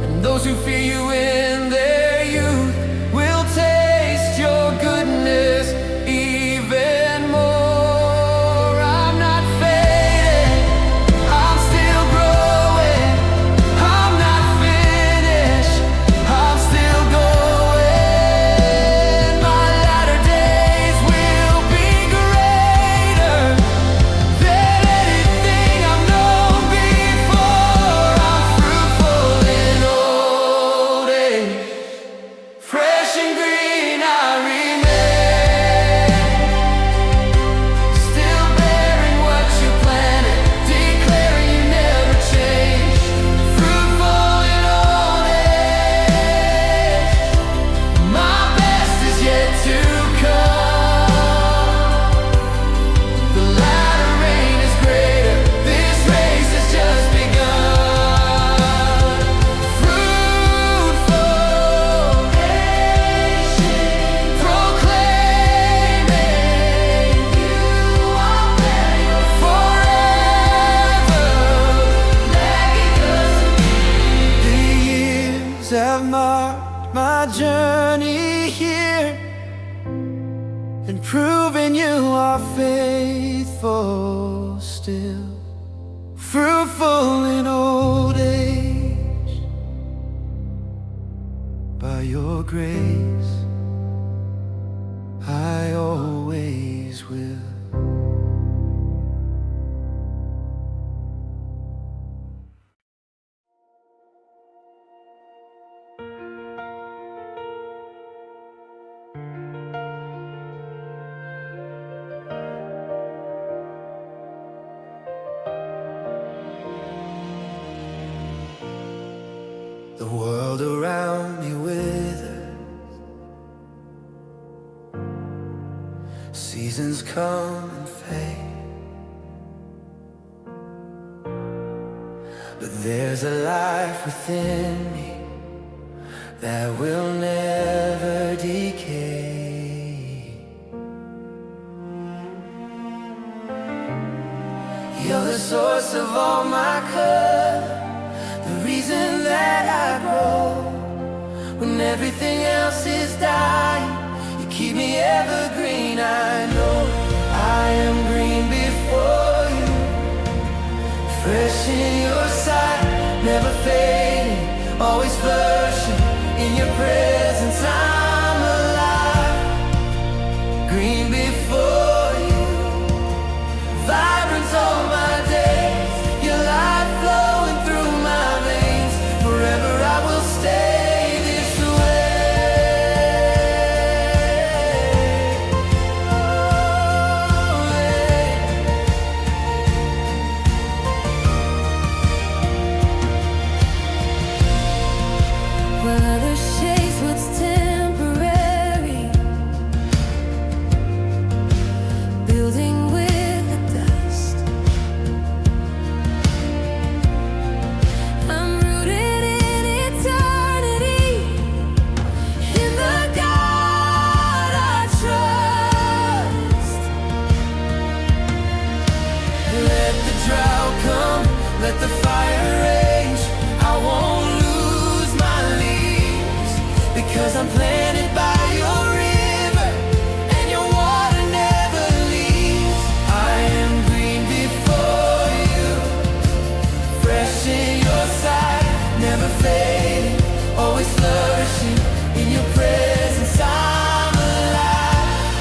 And those who fear you in their youth will taste your goodness even more. I'm not fading, I'm still growing. I'm not finished, I'm still going. My latter days will be greater than anything I've known before. I'm fruitful in old age. Fresh and green I remain. Still bearing what you planted. Declaring you never change. Fruitful in old age. My best is yet to come. The latter rain is greater. This race has just begun. Fruitful nation, proclaiming you are there forever. Making us the years have marked my journey here, and proving you are faithful still. Fruitful in old age, by your grace I always will. The world around me withers, seasons come and fade, but there's a life within me that will never decay. You're the source of all my color, the reason that I grow. When everything else is dying, you keep me evergreen. I know I am green before you, fresh in your sight, never fading, always flourishing in your presence. I'm alive, green before you, vibrant all my days, your life flowing through my veins. Forever I will stay this way. because I'm planted by your river, and your water never leaves. I am green before you, fresh in your sight, never fading, always flourishing in your presence. I'm alive,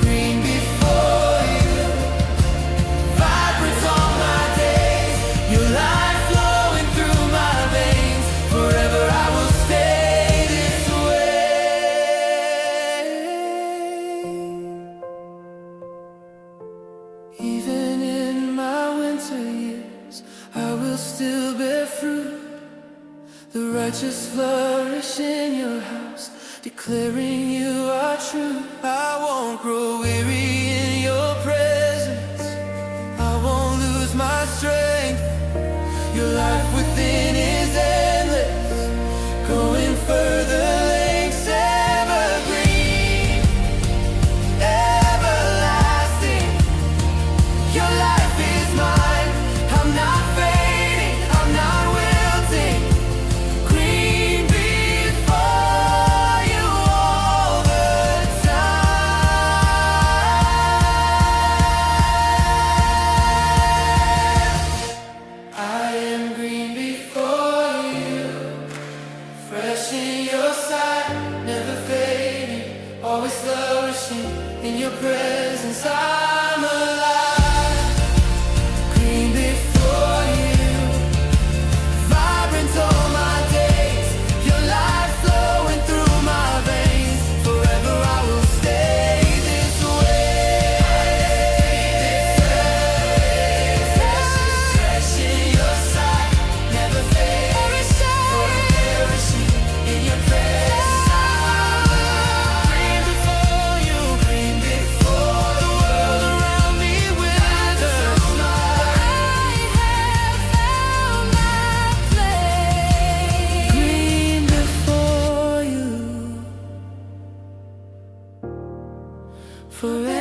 green before you, vibrant all my days, your life flowing through my veins. Forever I will stay this way. Even in my winter years, I will still bear fruit. The righteous flourish in your house, declaring you are true. I won't grow weary in your presence, I won't lose my strength. Your life within is endless, going further lengths, evergreen, everlasting. Your life is mine, I'm not fading, I'm not wilting. Green before you all the time. I am green before you, fresh in your sight, never fading, always flourishing in your presence. I'm alive, green before you, vibrant all my days, your life flowing through my veins. Forever I will stay this way. Fresh in your sight, never fading, flourishing in your presence. Green before you, green before the world around me withers. I have found my place. Green before you, forever.